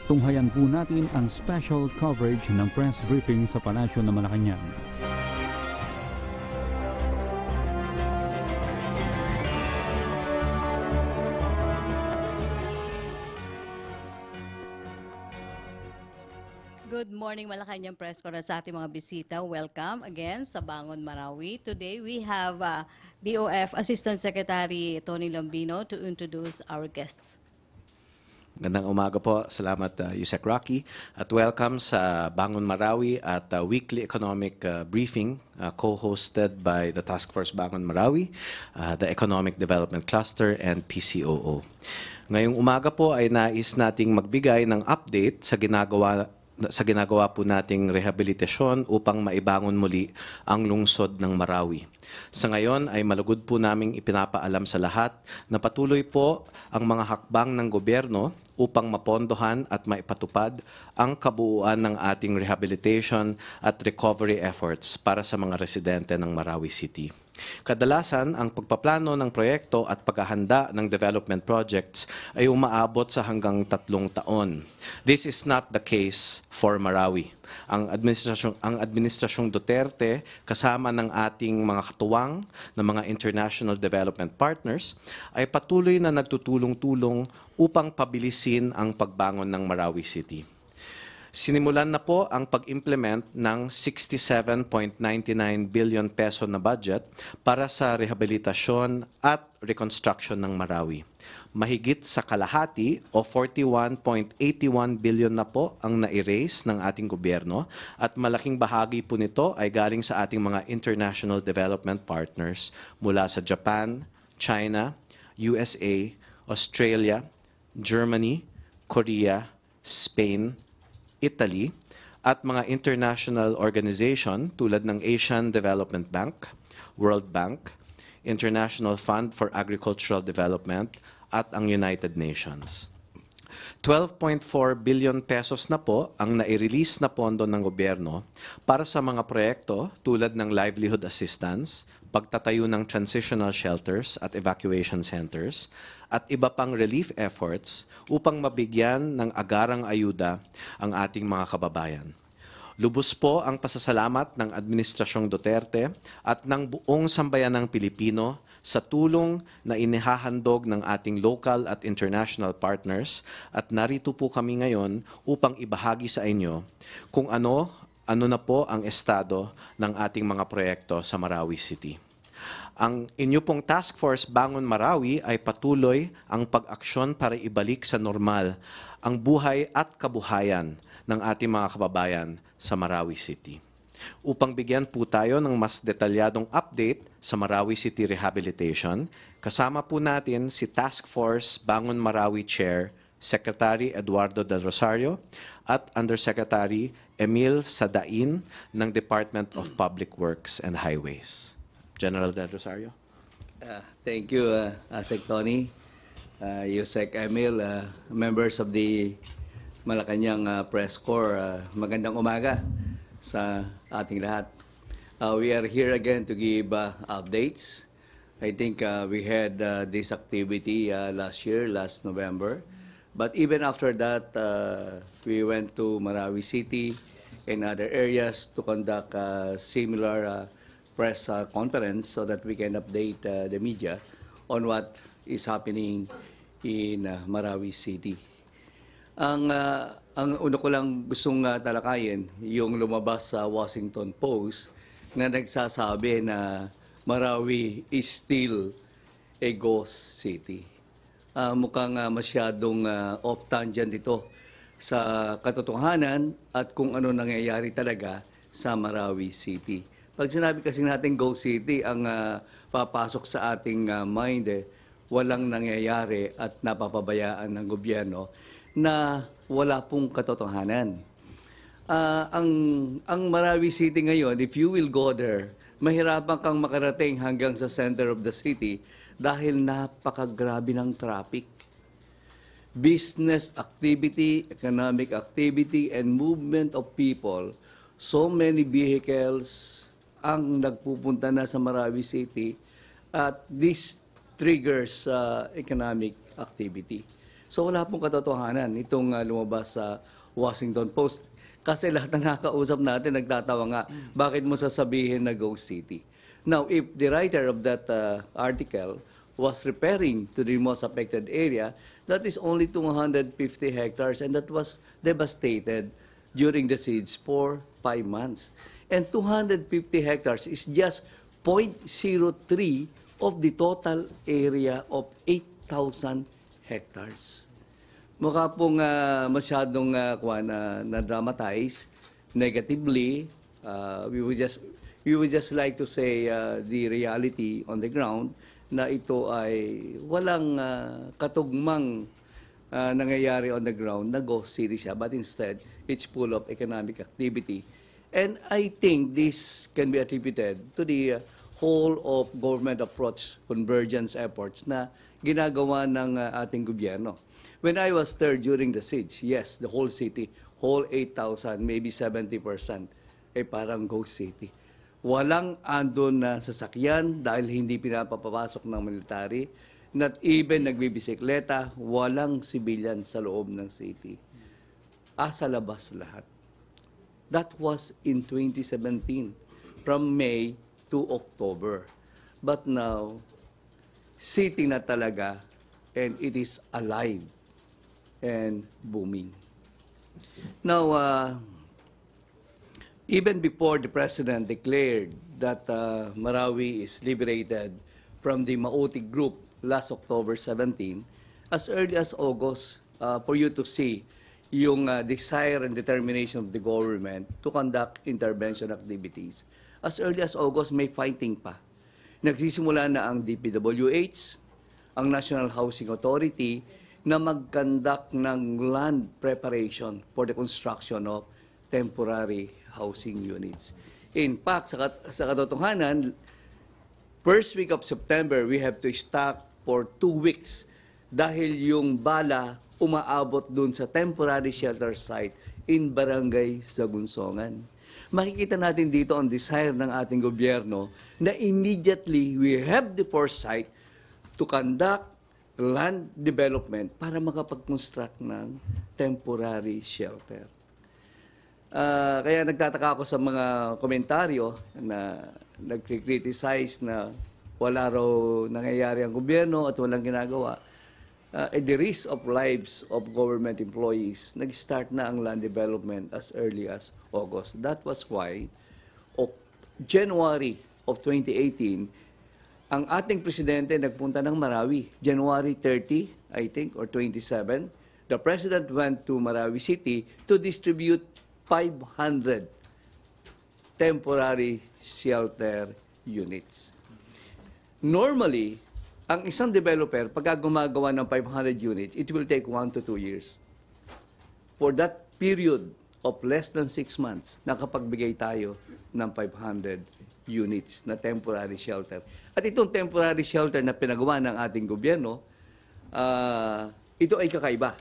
Tunghayan po natin ang special coverage ng press briefing sa Palasyo ng Malacañang. Good morning, Malacañang Press Corps sa ating mga bisita. Welcome again sa Bangon Marawi. Today we have BOF Assistant Secretary Tony Lombino to introduce our guests. Gandang umaga po. Salamat, Yusek Rocky. At welcome sa Bangon Marawi at weekly economic briefing co-hosted by the Task Force Bangon Marawi, the Economic Development Cluster, and PCOO. Ngayong umaga po ay nais nating magbigay ng update sa ginagawa po nating rehabilitasyon upang maibangon muli ang lungsod ng Marawi. Sa ngayon ay malugod po naming ipinapaalam sa lahat na patuloy po ang mga hakbang ng gobyerno upang mapondohan at maipatupad ang kabuuan ng ating rehabilitation at recovery efforts para sa mga residente ng Marawi City. Kadalasan, ang pagpaplano ng proyekto at paghahanda ng development projects ay umaabot sa hanggang 3 taon. This is not the case for Marawi. Ang Administrasyong Duterte, kasama ng ating mga katuwang na mga international development partners, ay patuloy na nagtutulong-tulong upang pabilisin ang pagbangon ng Marawi City. Sinimulan na po ang pag-implement ng 67.99 billion peso na budget para sa rehabilitasyon at reconstruction ng Marawi. Mahigit sa kalahati o 41.81 billion na po ang na-erase ng ating gobyerno at malaking bahagi po nito ay galing sa ating mga international development partners mula sa Japan, China, USA, Australia, Germany, Korea, Spain, Italy, at mga international organization tulad ng Asian Development Bank, World Bank, International Fund for Agricultural Development, at ang United Nations. 12.4 billion pesos na po ang nai-release na pondo ng gobyerno para sa mga proyekto tulad ng livelihood assistance, pagtatayo ng transitional shelters at evacuation centers, at iba pang relief efforts upang mabigyan ng agarang ayuda ang ating mga kababayan. Lubos po ang pasasalamat ng Administrasyong Duterte at ng buong sambayanang Pilipino sa tulong na inihahandog ng ating local at international partners, at narito po kami ngayon upang ibahagi sa inyo kung ano na po ang estado ng ating mga proyekto sa Marawi City. Ang inyo pong Task Force Bangon Marawi ay patuloy ang pag-aksyon para ibalik sa normal ang buhay at kabuhayan ng ating mga kababayan sa Marawi City. Upang bigyan po tayo ng mas detalyadong update sa Marawi City Rehabilitation, kasama po natin si Task Force Bangon Marawi Chair, Secretary Eduardo Del Rosario, at Undersecretary Emil Sadain ng Department of Public Works and Highways. General Del Rosario. Thank you, Sec Tony, Yusek Emil, members of the Malacañang Press Corps. Magandang umaga sa ating lahat. We are here again to give updates. I think we had this activity last year, last November. But even after that, we went to Marawi City and other areas to conduct similar press conference so that we can update the media on what is happening in Marawi City. Ang una ko lang gustong talakayin, yung lumabas sa Washington Post na nagsasabi na Marawi is still a ghost city. Mukhang masyadong off-tangent ito sa katotohanan at kung ano nangyayari talaga sa Marawi City. Pag sinabi kasi natin ghost city, ang papasok sa ating mind, walang nangyayari at napapabayaan ng gobyerno na wala pong katotohanan. Ang Marawi City ngayon, if you will go there, mahirapan kang makarating hanggang sa center of the city dahil napakagrabe ng traffic. Business activity, economic activity, and movement of people, so many vehicles ang nagpupunta na sa Marawi City at this triggers economic activity. So wala pong katotohanan itong lumabas sa Washington Post. Kasi lahat ng nakakausap natin nagtatawa nga, bakit mo sasabihin na ghost city? Now, if the writer of that article was referring to the most affected area, that is only 250 hectares and that was devastated during the siege for 5 months. And 250 hectares is just 0.03 of the total area of 8,000 hectares. Mukha pong masyadong na-dramatize negatively. We would just like to say the reality on the ground na ito ay walang katugmang nangyayari on the ground na ghost city siya, but instead it's full of economic activity. And I think this can be attributed to the whole of government approach convergence efforts na ginagawa ng ating gobyerno. When I was there during the siege, yes, the whole city, whole 8,000, maybe 70%, parang ghost city. Walang andon na sasakyan dahil hindi pinapapasok ng military. Not even nagbibisikleta, walang civilian sa loob ng city. Sa labas lahat. That was in 2017, from May to October. But now, city na talaga, and it is alive and booming. Now, even before the President declared that Marawi is liberated from the Maotic group last October 17, as early as August, for you to see yung desire and determination of the government to conduct intervention activities. As early as August, may fighting pa. Nagsisimula na ang DPWH, ang National Housing Authority, na mag-conduct ng land preparation for the construction of temporary housing units. In fact, sa katotohanan, first week of September, we have to stop for 2 weeks dahil yung bala umaabot dun sa temporary shelter site in Barangay Sagunsongan. Makikita natin dito ang desire ng ating gobyerno na immediately we have the foresight to conduct land development para makapag-construct ng temporary shelter. Kaya nagtataka ako sa mga komentaryo na nag-criticize na wala raw nangyayari ang gobyerno at walang ginagawa. At the risk of lives of government employees, nag-start na ang land development as early as August. That was why, January of 2018, ang ating presidente nagpunta ng Marawi, January 30, I think, or 27. The president went to Marawi City to distribute 500 temporary shelter units. Normally, ang isang developer, pagka gumagawa ng 500 units, it will take 1 to 2 years. For that period of less than 6 months, nakapagbigay tayo ng 500 units na temporary shelter. At itong temporary shelter na pinagawa ng ating gobyerno, ito ay kakaiba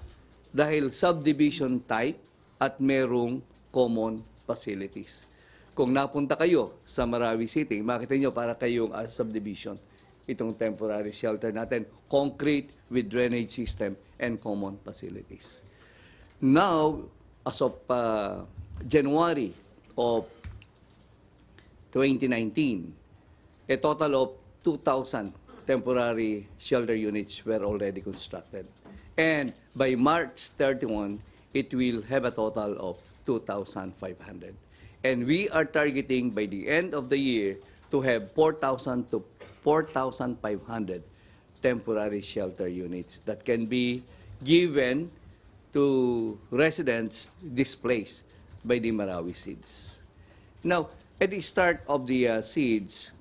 dahil subdivision type at merong common facilities. Kung napunta kayo sa Marawi City, makita nyo para kayong subdivision. Itong temporary shelter natin, concrete with drainage system and common facilities. Now, as of January of 2019, a total of 2,000 temporary shelter units were already constructed. And by March 31, it will have a total of 2,500. And we are targeting by the end of the year to have 4,000 to 4,500 temporary shelter units that can be given to residents displaced by the Marawi siege. Now, at the start of the siege,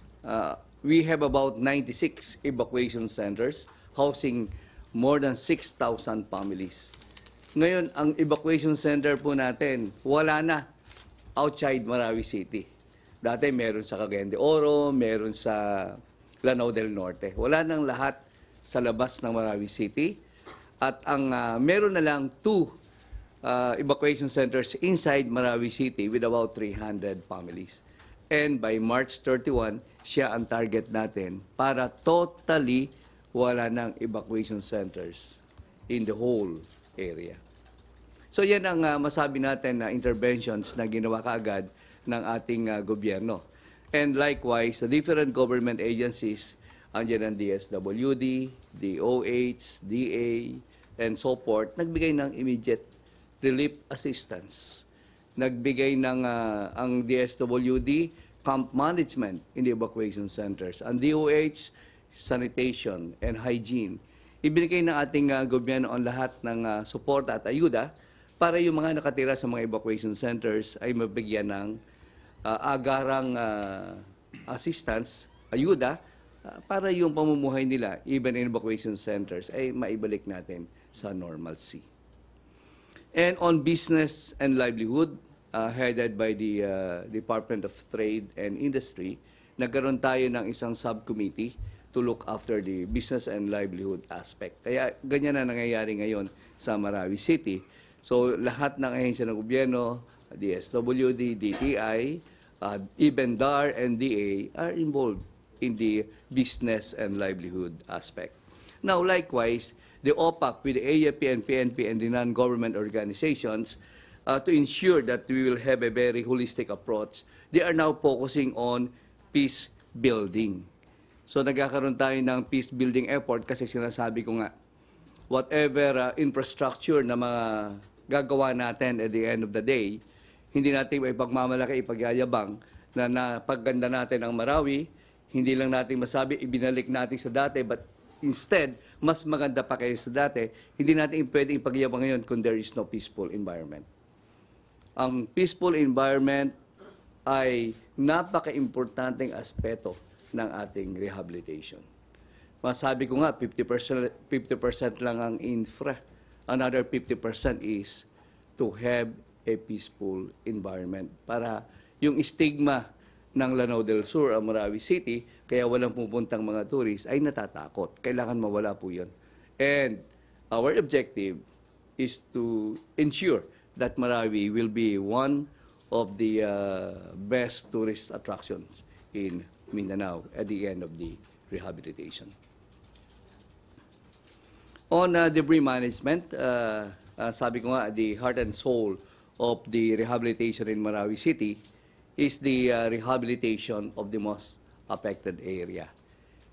we have about 96 evacuation centers housing more than 6,000 families. Ngayon, ang evacuation center po natin, wala na outside Marawi City. Dati meron sa Cagayan de Oro, meron sa Lanao del Norte. Wala nang lahat sa labas ng Marawi City. At ang meron na lang 2 evacuation centers inside Marawi City with about 300 families. And by March 31, siya ang target natin para totally wala ng evacuation centers in the whole area. So yan ang masabi natin na interventions na ginawa kaagad ng ating gobyerno. And likewise, the different government agencies, andyan ang DSWD, DOH, DA, and so forth, nagbigay ng immediate relief assistance. Nagbigay ng ang DSWD, camp management in the evacuation centers. Ang DOH, sanitation and hygiene. Ibinigay ng ating gobyerno ang lahat ng suporta at ayuda para yung mga nakatira sa mga evacuation centers ay mabigyan ng agarang assistance, ayuda, para yung pamumuhay nila, even in evacuation centers, ay maibalik natin sa normalcy. And on business and livelihood, headed by the Department of Trade and Industry, nagkaroon tayo ng isang subcommittee to look after the business and livelihood aspect. Kaya ganyan na nangyayari ngayon sa Marawi City. So lahat ng ahensya ng gobyerno, DSWD, DTI, even DAR and DA are involved in the business and livelihood aspect. Now, likewise, the OPAC with the AFP and PNP and the non-government organizations, to ensure that we will have a very holistic approach, they are now focusing on peace building. So nagkakaroon tayo ng peace building effort kasi sinasabi ko nga, whatever infrastructure na mga gagawa natin at the end of the day, hindi natin ipagmamalaki, ipagyayabang na napagganda natin ang Marawi, hindi lang natin masabi, ibinalik natin sa dati, but instead, mas maganda pa kayo sa dati, hindi natin pwedeng ipagyabang ngayon kung there is no peaceful environment. Ang peaceful environment ay napaka-importanteng aspeto ng ating rehabilitation. Masabi ko nga, 50% lang ang infra. Another 50% is to have a peaceful environment para yung stigma ng Lanao del Sur, ang Marawi City, kaya walang pupuntang mga tourists, ay natatakot. Kailangan mawala po yun. And our objective is to ensure that Marawi will be one of the best tourist attractions in Mindanao at the end of the rehabilitation. On debris management, sabi ko nga, the heart and soul of the rehabilitation in Marawi City is the rehabilitation of the most affected area.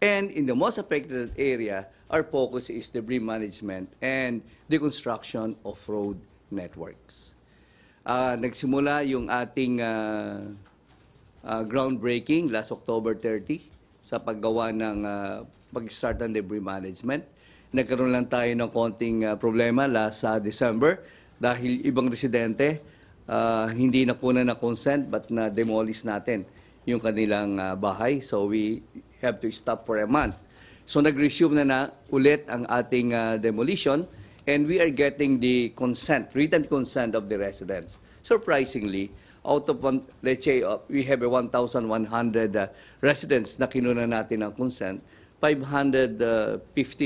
And in the most affected area, our focus is debris management and the construction of road networks. Nagsimula yung ating groundbreaking last October 30 sa paggawa ng pag-start ng debris management. Nagkaroon lang tayo ng konting problema last December dahil ibang residente hindi na kuna na consent but na demolish natin yung kanilang bahay. So we have to stop for a month. So nag-resume na ulit ang ating demolition and we are getting the consent, written consent of the residents. Surprisingly, out of, let's say, we have a 1,100 residents na kinuna natin ng consent, 550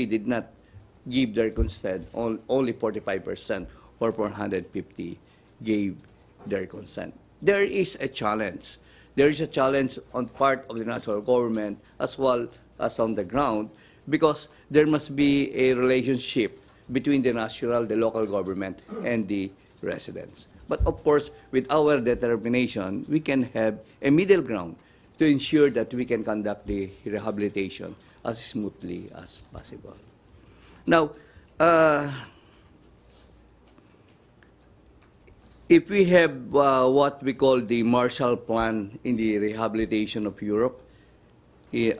did not give their consent, only 45% or 450 gave their consent. There is a challenge. There is a challenge on part of the national government as well as on the ground because there must be a relationship between the national, the local government, and the residents. But of course, with our determination, we can have a middle ground to ensure that we can conduct the rehabilitation as smoothly as possible. Now, if we have what we call the Marshall Plan in the rehabilitation of Europe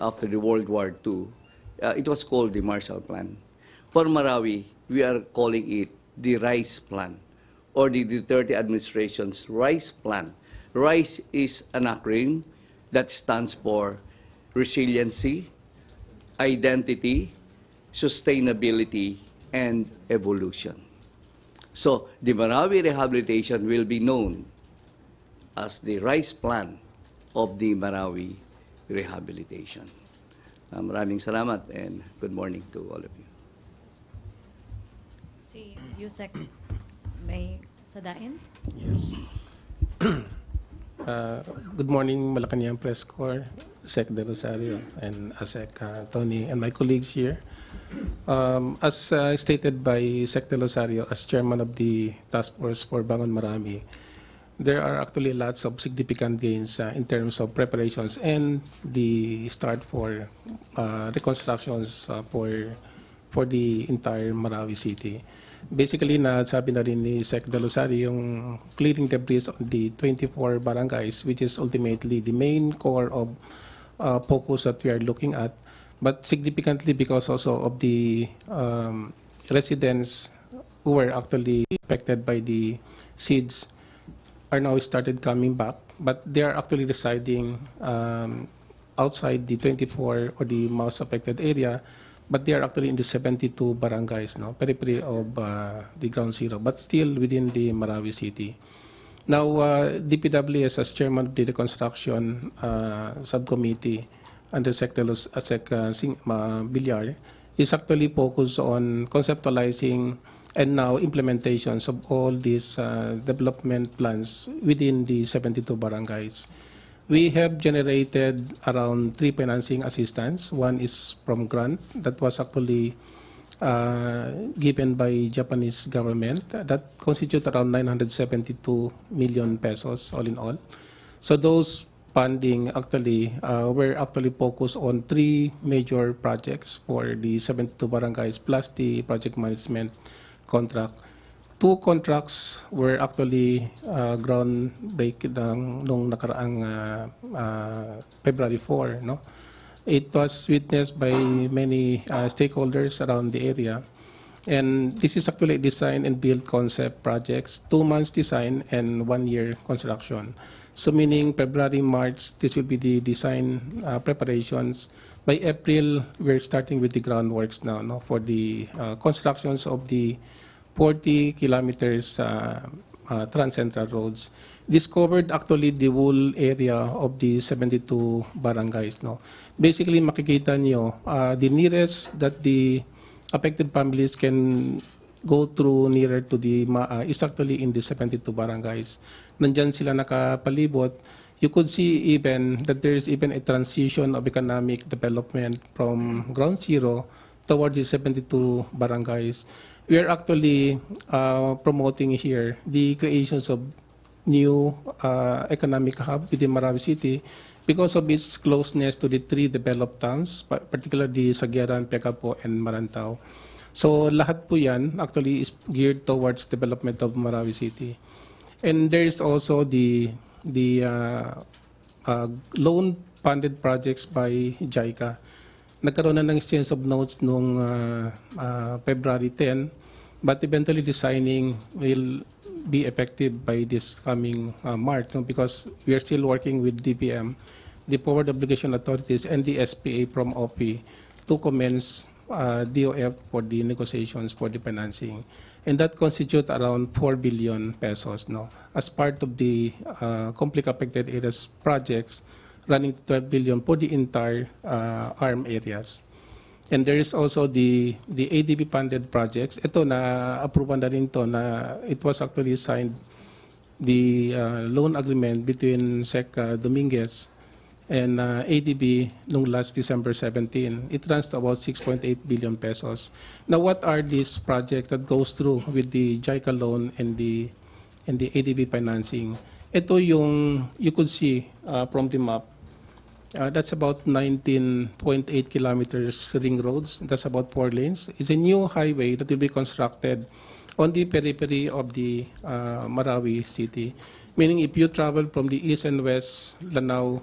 after the World War II, it was called the Marshall Plan. For Marawi, we are calling it the RICE Plan, or the Duterte administration's RICE Plan. RICE is an acronym that stands for Resiliency, Identity, Sustainability, and Evolution. So, the Marawi rehabilitation will be known as the RICE Plan of the Marawi rehabilitation. Maraming salamat and good morning to all of you. Si Yusek, may sadain? Yes. Good morning, Malacañang Press Corps, Sec. De Rosario, and ASEC Tony, and my colleagues here. As stated by Sec. Losario as chairman of the task force for Bangon Marami, there are actually lots of significant gains in terms of preparations and the start for reconstructions for the entire Marawi City. Basically, sabi na rin ni Sec. De Losario yung clearing debris on the 24 barangays, which is ultimately the main core of focus that we are looking at. But significantly because also of the residents who were actually affected by the seeds are now started coming back, but they are actually residing outside the 24 or the most affected area, but they are actually in the 72 barangays, no, periphery of the ground zero, but still within the Marawi City. Now, DPWS as chairman of the reconstruction subcommittee under Sec. Villar is actually focused on conceptualizing and now implementations of all these development plans within the 72 barangays. We have generated around 3 financing assistance. One is from grant that was actually given by Japanese government that constitute around 972 million pesos all in all. So those funding actually were actually focused on 3 major projects for the 72 barangays plus the project management contract. 2 contracts were actually groundbreaking nung nakaraang February 4, no? It was witnessed by many stakeholders around the area. And this is actually a design and build concept projects, 2 months design and 1 year construction. So meaning February, March, this will be the design preparations. By April, we're starting with the groundworks now, no, for the constructions of the 40 kilometers trans-central roads. This covered actually the whole area of the 72 barangays. No? Basically, makikita nyo, the nearest that the affected families can go through nearer to the is actually in the 72 barangays. Nandyan sila nakapalibot. You could see even that there is even a transition of economic development from ground zero towards the 72 barangays. We are actually promoting here the creations of new economic hub within Marawi City because of its closeness to the 3 developed towns, particularly Sagiaran, Pecapo, and Marantao. So lahat po yan actually is geared towards development of Marawi City. And there is also the loan-funded projects by JICA. Nagkaroon na ng exchange of notes noong February 10, but eventually designing will be effective by this coming March, no? Because we are still working with DPM, the Forward Obligation Authorities, and the SPA from OPI to commence DOF for the negotiations for the financing. And that constitutes around 4 billion pesos, no, as part of the conflict affected areas projects running to 12 billion for the entire ARM areas. And there is also the ADB funded projects. Ito na approve na rin to na it was actually signed the loan agreement between Sec. Dominguez and ADB nung last December 17. It runs to about 6.8 billion pesos. Now, what are these projects that goes through with the JICA loan and the ADB financing? Ito yung you could see from the map. That's about 19.8 kilometers ring roads. That's about 4 lanes. It's a new highway that will be constructed on the periphery of the Marawi City. Meaning if you travel from the east and west, Lanao,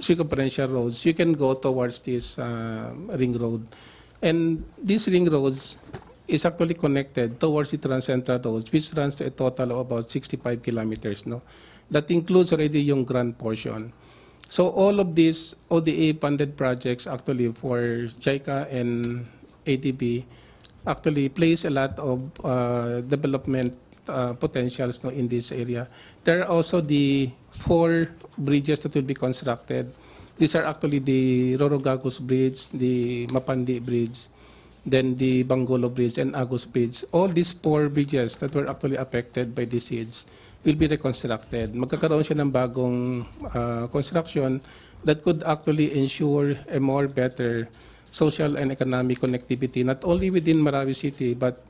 circumferential roads, you can go towards this ring road. And these ring roads is actually connected towards the Trans-Central roads, which runs to a total of about 65 kilometers, no? That includes already yung grand portion. So all of these ODA-funded projects actually for JICA and ADB actually place a lot of development potentials, no, in this area. There are also the 4 bridges that will be constructed. These are actually the Rorogagus Bridge, the Mapandi Bridge, then the Bangolo Bridge and Agus Bridge. All these 4 bridges that were actually affected by the siege will be reconstructed. Magkakaroon siya ng bagong construction that could actually ensure a more better social and economic connectivity, not only within Marawi City, but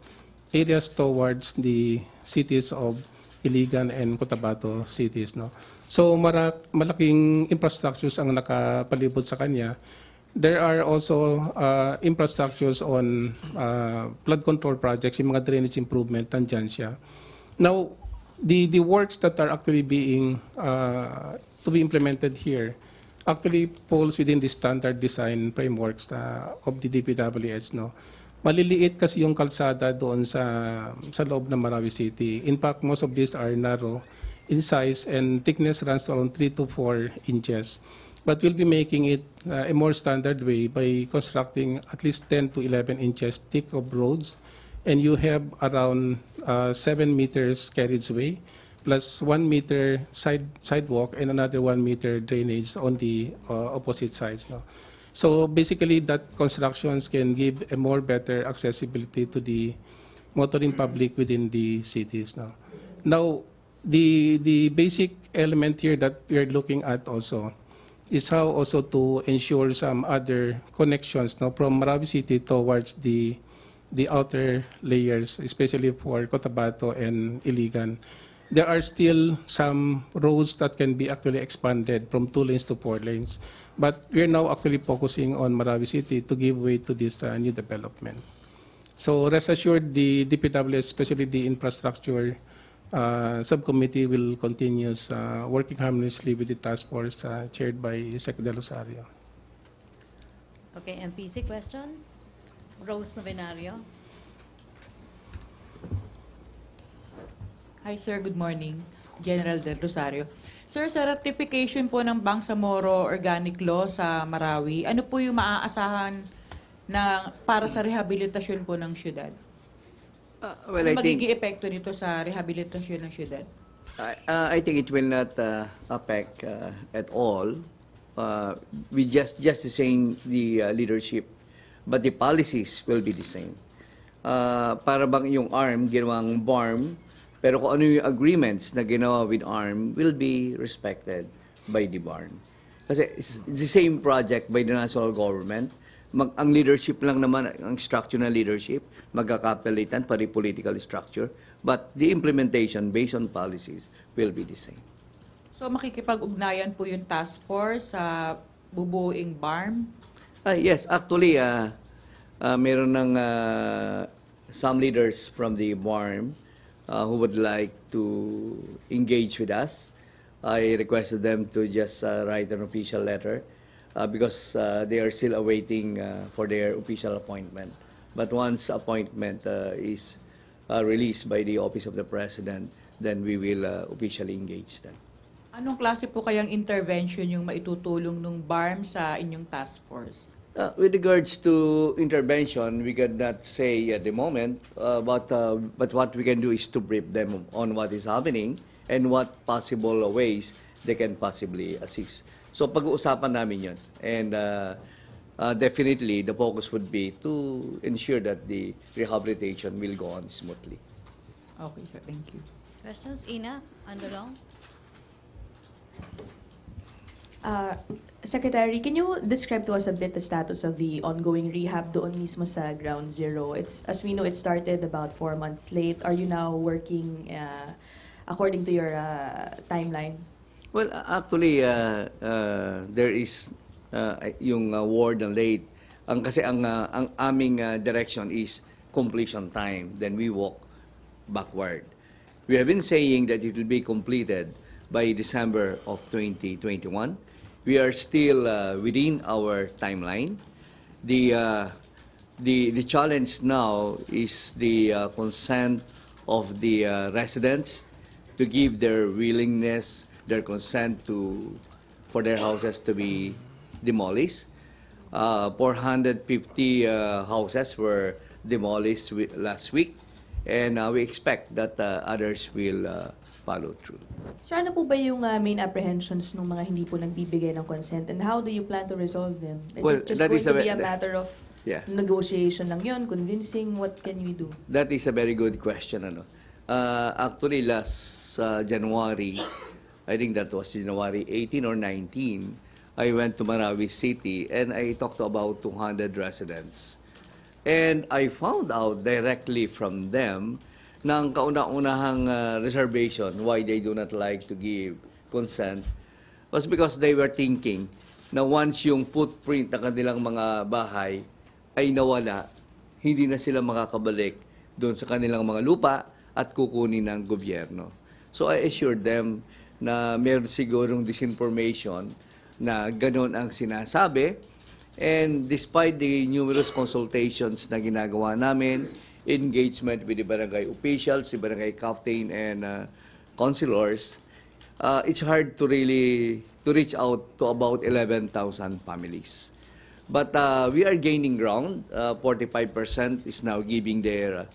areas towards the cities of Iligan and Cotabato cities. No? So malaking infrastructures ang nakapalibot sa kanya. There are also infrastructures on flood control projects, yung mga drainage improvement, nandyan siya. Now, the works that are actually being to be implemented here actually falls within the standard design frameworks of the DPWH. No? Maliliit kasi yung kalsada doon sa loob ng Marawi City. In fact, most of these are narrow in size and thickness runs to around 3 to 4 inches. But we'll be making it a more standard way by constructing at least 10 to 11 inches thick of roads, and you have around 7 meters carriageway, plus 1 meter sidewalk and another 1 meter drainage on the opposite sides. No? So basically, that constructions can give a more better accessibility to the motoring public within the cities. Now the basic element here that we are looking at also is how also to ensure some other connections from Marawi City towards the outer layers, especially for Cotabato and Iligan. There are still some roads that can be actually expanded from 2 lanes to 4 lanes. But we are now actually focusing on Marawi City to give way to this new development. So rest assured, the DPW, especially the infrastructure subcommittee, will continue working harmoniously with the task force chaired by Sec. Del Rosario. Okay, MPC questions? Rose Novenario. Hi sir, good morning. General Del Rosario. Sir, sa ratification po ng Bangsamoro Organic Law sa Marawi, ano po yung maaasahan para sa rehabilitasyon po ng syudad? Well, Ano I think magiging epekto nito sa rehabilitasyon ng syudad? I think it will not affect at all. We just the same the leadership, but the policies will be the same. Para bang yung ARM ginawang BARM, pero kung ano yung agreements na ginawa with ARM will be respected by the BARM. Kasi it's the same project by the national government. Ang leadership lang naman, ang structural leadership, magkakapalitan, pari-political structure, but the implementation based on policies will be the same. So makikipag-ugnayan po yung task force sa bubuing BARM? Yes, actually, meron ng some leaders from the BARM who would like to engage with us. I requested them to just write an official letter because they are still awaiting for their official appointment. But once appointment is released by the Office of the President, then we will officially engage them. Anong klase po kayang intervention yung maitutulong ng BARM sa inyong task force? With regards to intervention, we cannot say at the moment, but what we can do is to brief them on what is happening and what possible ways they can possibly assist. So pag-uusapan namin yun. And definitely, the focus would be to ensure that the rehabilitation will go on smoothly. Okay, sir. Thank you. Questions? Ina, Andalong? Secretary, can you describe to us a bit the status of the ongoing rehab doon mismo sa Ground Zero? As we know, it started about 4 months late. Are you now working according to your timeline? Well, actually, there is yung word and late. Kasi ang aming direction is completion time. Then we walk backward. We have been saying that it will be completed by December of 2021. We are still within our timeline. The challenge now is the consent of the residents to give their willingness, their consent for their houses to be demolished. 450 houses were demolished last week, and we expect that others will follow through. Sir, ano po ba yung main apprehensions ng mga hindi po nagbibigay ng consent, and how do you plan to resolve them? Is Well, it just that going is to be a matter of Yeah. negotiation lang yun, convincing? What can we do? That is a very good question. Actually, last January, I think that was January 18 or 19, I went to Marawi City and I talked to about 200 residents. And I found out directly from them na ang kauna-unahang reservation why they do not like to give consent was because they were thinking na once yung footprint ng kanilang mga bahay ay nawala, hindi na sila makakabalik doon sa kanilang mga lupa at kukunin ng gobyerno. So I assured them na meron sigurong disinformation na gano'n ang sinasabi. And despite the numerous consultations na ginagawa namin, engagement with the barangay officials, the barangay captain, and councilors, it's hard to really to reach out to about 11,000 families. But we are gaining ground. 45% is now giving their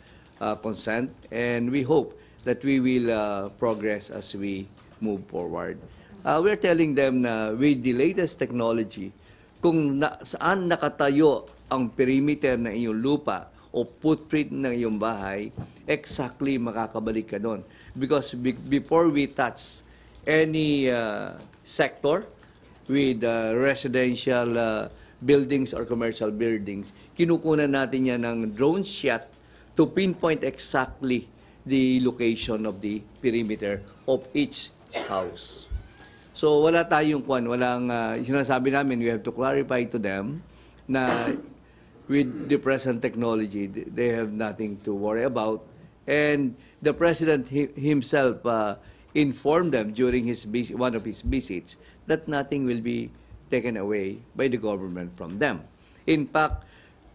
consent, and we hope that we will progress as we move forward. We're telling them na with the latest technology, kung saan nakatayo ang perimeter ng iyong lupa o footprint ng iyong bahay, exactly makakabalik ka doon. Because before we touch any sector with residential buildings or commercial buildings, kinukunan natin yan ng drone shot to pinpoint exactly the location of the perimeter of each house. So wala tayong walang sinasabi namin, we have to clarify to them na with the present technology, they have nothing to worry about. And the President himself informed them during one of his visits that nothing will be taken away by the government from them. In fact,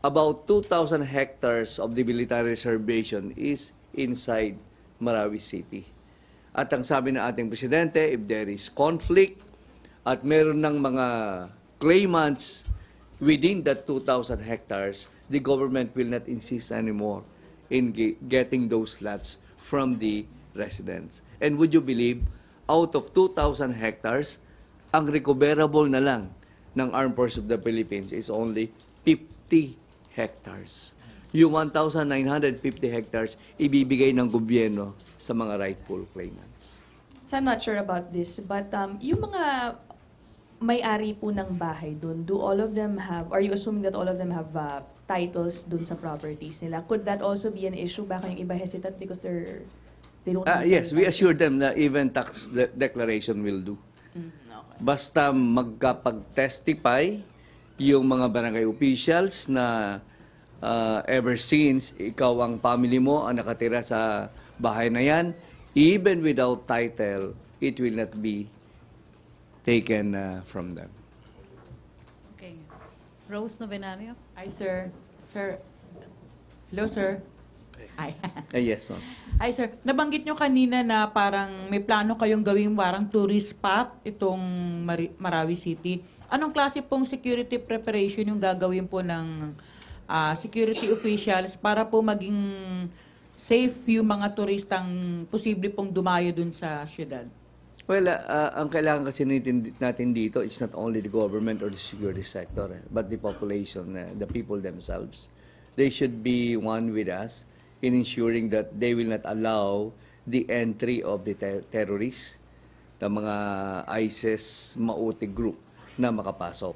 about 2,000 hectares of the military reservation is inside Marawi City. At ang sabi ng ating Presidente, if there is conflict at meron ng mga claimants within that 2,000 hectares, the government will not insist anymore in getting those lots from the residents. And would you believe, out of 2,000 hectares, ang recoverable na lang ng Armed Forces of the Philippines is only 50 hectares. Yung 1,950 hectares, ibibigay ng gobyerno sa mga rightful claimants. So I'm not sure about this, but yung mga may-ari po ng bahay dun, do all of them have, are you assuming that all of them have titles dun sa properties nila? Could that also be an issue? Baka yung iba hesitant because they don't have Yes, we assure them na even tax declaration will do. Okay. Basta magkapag-testify yung mga barangay officials na ever since ikaw ang family mo ang nakatira sa bahay na yan, even without title, it will not be taken from them. Okay. Rose Novenario? Hi, sir. Sir. Hello, sir. Hi. Yes, ma'am. Hi, sir. Nabanggit nyo kanina na parang may plano kayong gawing parang tourist spot itong Marawi City. Anong klase pong security preparation yung gagawin po ng security officials para po maging safe yung mga turistang posible pong dumayo dun sa syudad? Well, ang kailangan kasi natin dito is not only the government or the security sector, but the population, the people themselves. They should be one with us in ensuring that they will not allow the entry of the terrorists, the mga ISIS Mauti group na makapasok.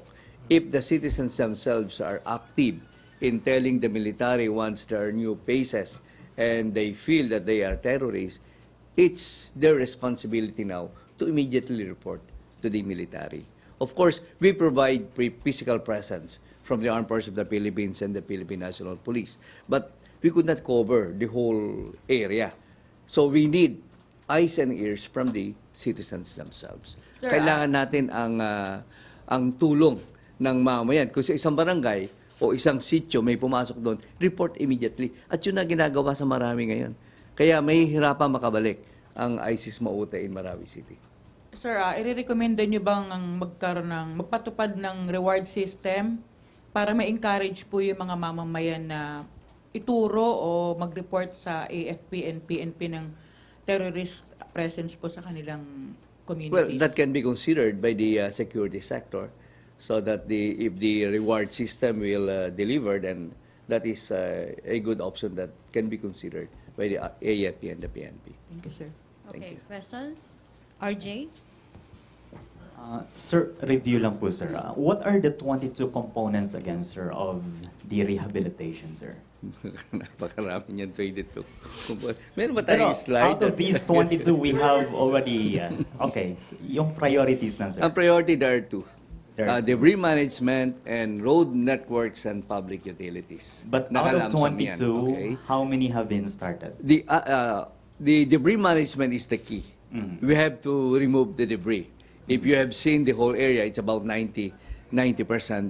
If the citizens themselves are active in telling the military once there are new faces and they feel that they are terrorists, it's their responsibility now to immediately report to the military. Of course, we provide physical presence from the Armed Forces of the Philippines and the Philippine National Police. But we could not cover the whole area. So we need eyes and ears from the citizens themselves. Sir, Kailangan natin ang tulong ng mamayan. Kung sa isang barangay o isang sitio may pumasok doon, report immediately. At yun na ginagawa sa marami ngayon. Kaya may hirapan makabalik ang ISIS Mauta in Marawi City. Sir, i-recommenda nyo bang magpatupad ng reward system para ma-encourage po yung mga mamamayan na ituro o mag-report sa AFP and PNP ng terrorist presence po sa kanilang communities? Well, that can be considered by the security sector so that if the reward system will deliver, then that is a good option that can be considered by the AFP and the PNP. Thank you, sir. Thank Okay, you. questions? RJ? Sir, review lang po, sir. What are the 22 components again, sir, of the rehabilitation, sir? Napakarami niyan, 22. Meron ba Pero tayong slide? out of these 22, we have already, okay, yung priorities na, sir. Ang priority, there are two. There are two. Debris management and road networks and public utilities. But out of Nakalamsam yan, 22, okay? how many have been started? The debris management is the key. Mhm. We have to remove the debris. If you have seen the whole area, it's about 90%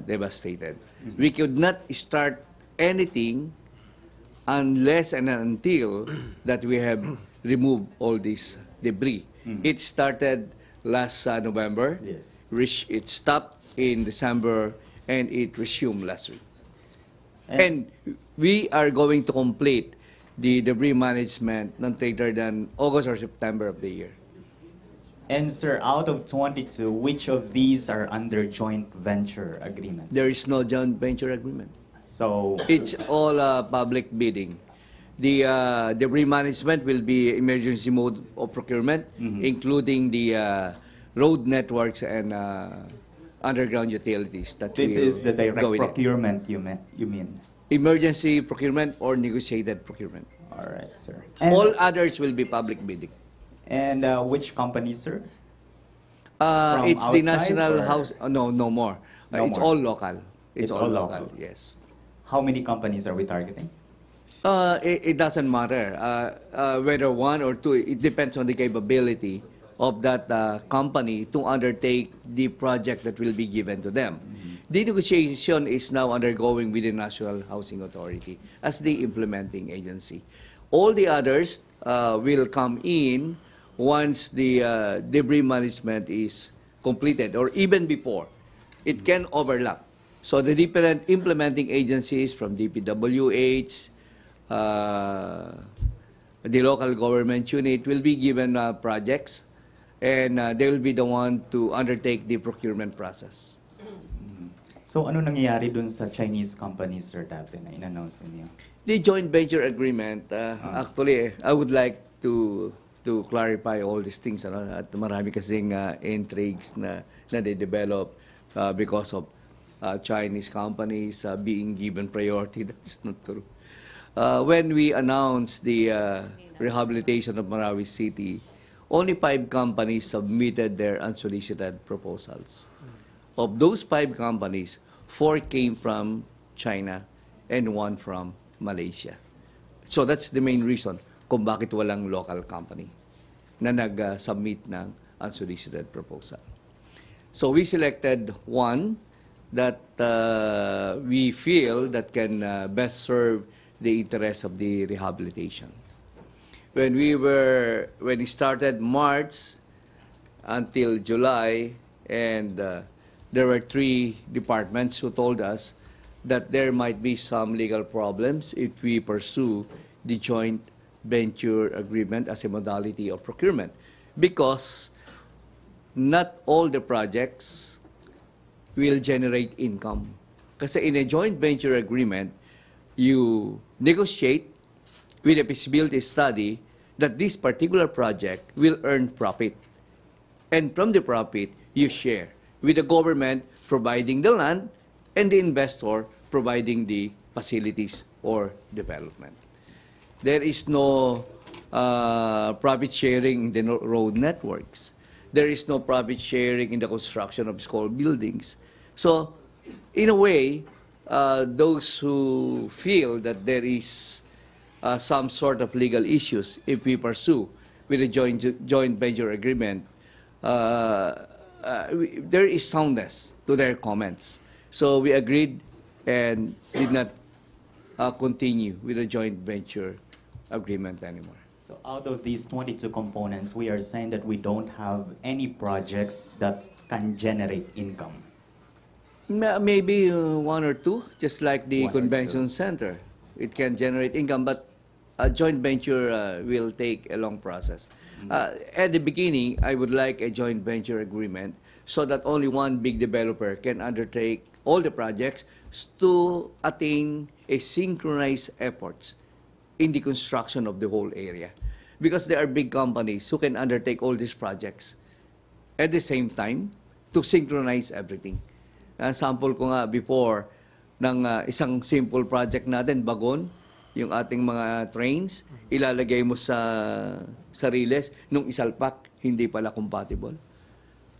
devastated. We could not start anything unless and until that we have removed all this debris. It started last November. Yes. It stopped in December, and it resumed last week. And we are going to complete the debris management not later than August or September of the year. And sir, out of 22, which of these are under joint venture agreements? There is no joint venture agreement. So, It's all public bidding. The debris management will be emergency mode of procurement, including the road networks and underground utilities. That this will is the direct go with it. procurement you mean? Emergency procurement or negotiated procurement. All right, sir. And, All others will be public bidding. and which company, sir? From It's the outside National or- House. No more. No It's more. all local. It's all all local. local. Yes. How many companies are we targeting? It doesn't matter whether one or two. It depends on the capability of that company to undertake the project that will be given to them. The negotiation is now undergoing with the National Housing Authority as the implementing agency. All the others will come in once the debris management is completed or even before. It can overlap. So the different implementing agencies from DPWH, the local government unit will be given projects, and they will be the one to undertake the procurement process. So ano nangyayari dun sa Chinese companies, sir, dati na in-announce niyo? The joint venture agreement, actually, I would like to clarify all these things. Ano? At marami kasing intrigues na de-develop because of Chinese companies being given priority. That's not true. When we announced the rehabilitation of Marawi City, only 5 companies submitted their unsolicited proposals. Of those 5 companies, 4 came from China and 1 from Malaysia. So that's the main reason kung bakit walang local company na nag-submit ng unsolicited proposal. So we selected 1 that we feel that can best serve the interest of the rehabilitation. When we started March until July, and there were 3 departments who told us that there might be some legal problems if we pursue the joint venture agreement as a modality of procurement, because not all the projects will generate income. Kasi in a joint venture agreement, you negotiate with a feasibility study that this particular project will earn profit. And from the profit, you share with the government providing the land and the investor providing the facilities or development. There is no profit sharing in the road networks. There is no profit sharing in the construction of school buildings. So, in a way, those who feel that there is some sort of legal issues if we pursue with a joint venture agreement, there is soundness to their comments. So we agreed and did not continue with a joint venture agreement anymore. So out of these 22 components, we are saying that we don't have any projects that can generate income. Maybe 1 or 2, just like the 1 or convention center. It can generate income, but a joint venture will take a long process. At the beginning, I would like a joint venture agreement so that only one big developer can undertake all the projects to attain a synchronized efforts in the construction of the whole area. Because there are big companies who can undertake all these projects at the same time to synchronize everything. Sample ko nga before ng isang simple project natin, Bagon, yung ating mga trains, ilalagay mo sa riles, nung isalpak, hindi pala compatible.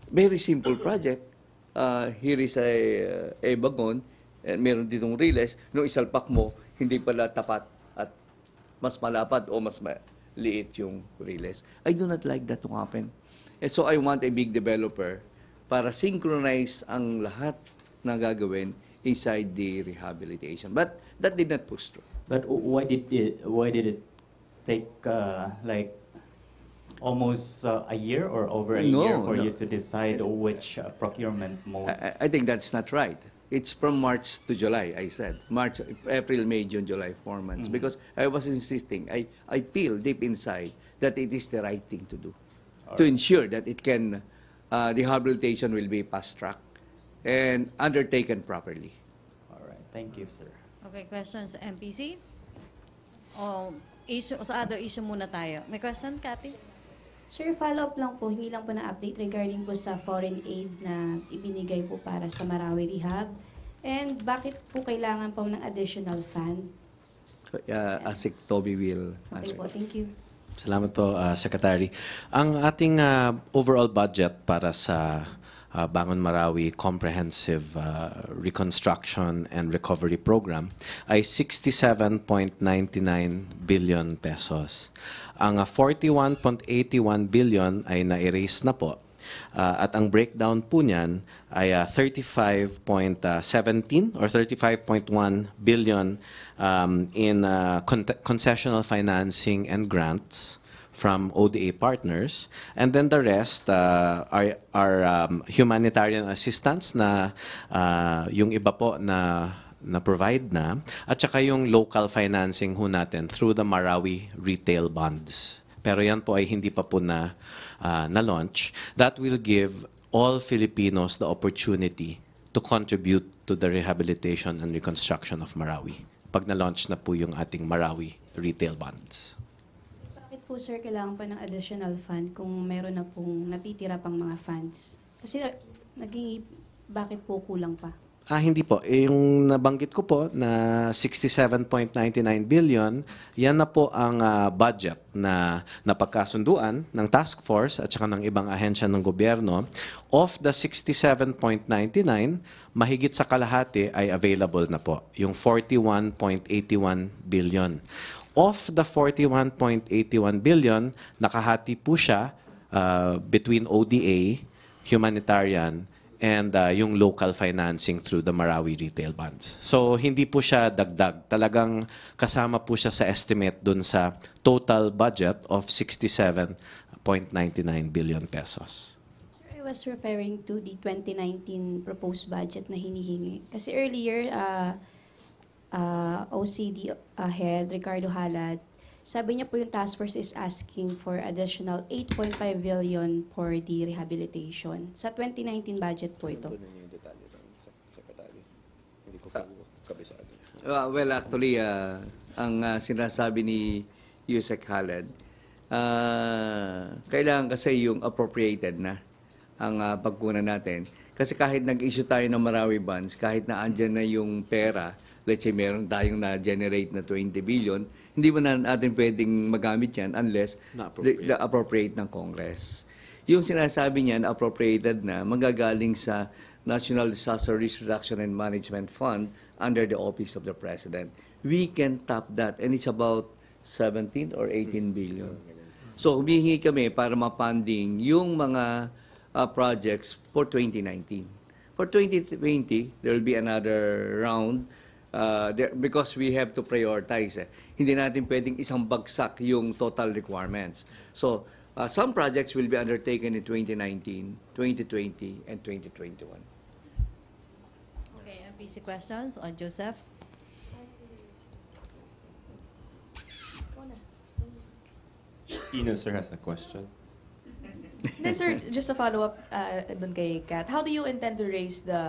Very simple project. Here is a Bagon, meron ditong riles, nung isalpak mo, hindi pala tapat at mas malapad o mas maliit yung riles. I do not like that to happen. And so I want a big developer para synchronize ang lahat na gagawin inside the rehabilitation. But that did not push through. But why did it take like almost a year or over a year for you to decide which procurement mode? I think that's not right. It's from March to July, I said. March, April, May, June, July, 4 months. Because I was insisting, I feel deep inside that it is the right thing to do. To ensure that it can, the rehabilitation will be fast-tracked and undertaken properly. All right. Thank you, sir. Okay, questions, MPC? O sa other issue muna tayo. May question, Cathy? Sir, follow-up lang po, hingi lang po na update regarding po sa foreign aid na ibinigay po para sa Marawi Rehab. And bakit po kailangan po ng additional fund? Asik Toby will Okay answer. po, thank you. Salamat po, Secretary. Ang ating overall budget para sa Bangon Marawi Comprehensive Reconstruction and Recovery Program ay 67.99 billion pesos. Ang 41.81 billion ay na-erase na po. At ang breakdown po niyan ay 35.17 or 35.1 billion in concessional financing and grants from ODA partners, and then the rest are humanitarian assistance na yung iba po na provide na, at saka yung local financing ho natin through the Marawi retail bonds. Pero yan po ay hindi pa po na launch. That will give all Filipinos the opportunity to contribute to the rehabilitation and reconstruction of Marawi pag na-launch na po yung ating Marawi retail bonds. Bakit po, sir, kailangan pa ng additional fund kung meron na pong natitira pang mga funds? Kasi bakit po kulang pa? Hindi po. Yung nabanggit ko po na 67.99 billion, yan na po ang budget na napagkasunduan ng task force at saka ng ibang ahensya ng gobyerno. Of the 67.99, mahigit sa kalahati ay available na po, yung 41.81 billion. Of the 41.81 billion, nakahati po siya between ODA, humanitarian, and yung local financing through the Marawi retail bonds. So, hindi po siya dagdag. Talagang kasama po siya sa estimate dun sa total budget of 67.99 billion pesos. Sir, I was referring to the 2019 proposed budget na hinihingi. Kasi earlier, OCD head, Ricardo Halad, sabi niya po yung task force is asking for additional 8.5 billion for the rehabilitation. Sa 2019 budget po ito. Well, actually, ang sinasabi ni Yusek Khaled, kailangan kasi yung appropriated na ang pagkunan natin. Kasi kahit nag-issue tayo ng Marawi bonds, kahit na andyan na yung pera, let's say meron tayong na-generate na 20 billion, hindi mo na natin pwedeng magamit yan unless the appropriate ng Congress. Yung sinasabi niyan, appropriated na, magagaling sa National Disaster Risk Reduction and Management Fund under the Office of the President. We can tap that, and it's about 17 or 18 billion. So, humihingi kami para ma-funding yung mga projects for 2019. For 2020, there will be another round because we have to prioritize. Hindi natin pwedeng isang bagsak yung total requirements. So, some projects will be undertaken in 2019, 2020, and 2021. Okay, MPC questions on Joseph? Ina, sir, has a question. Then, sir, just a follow-up dun kay Kat. How do you intend to raise the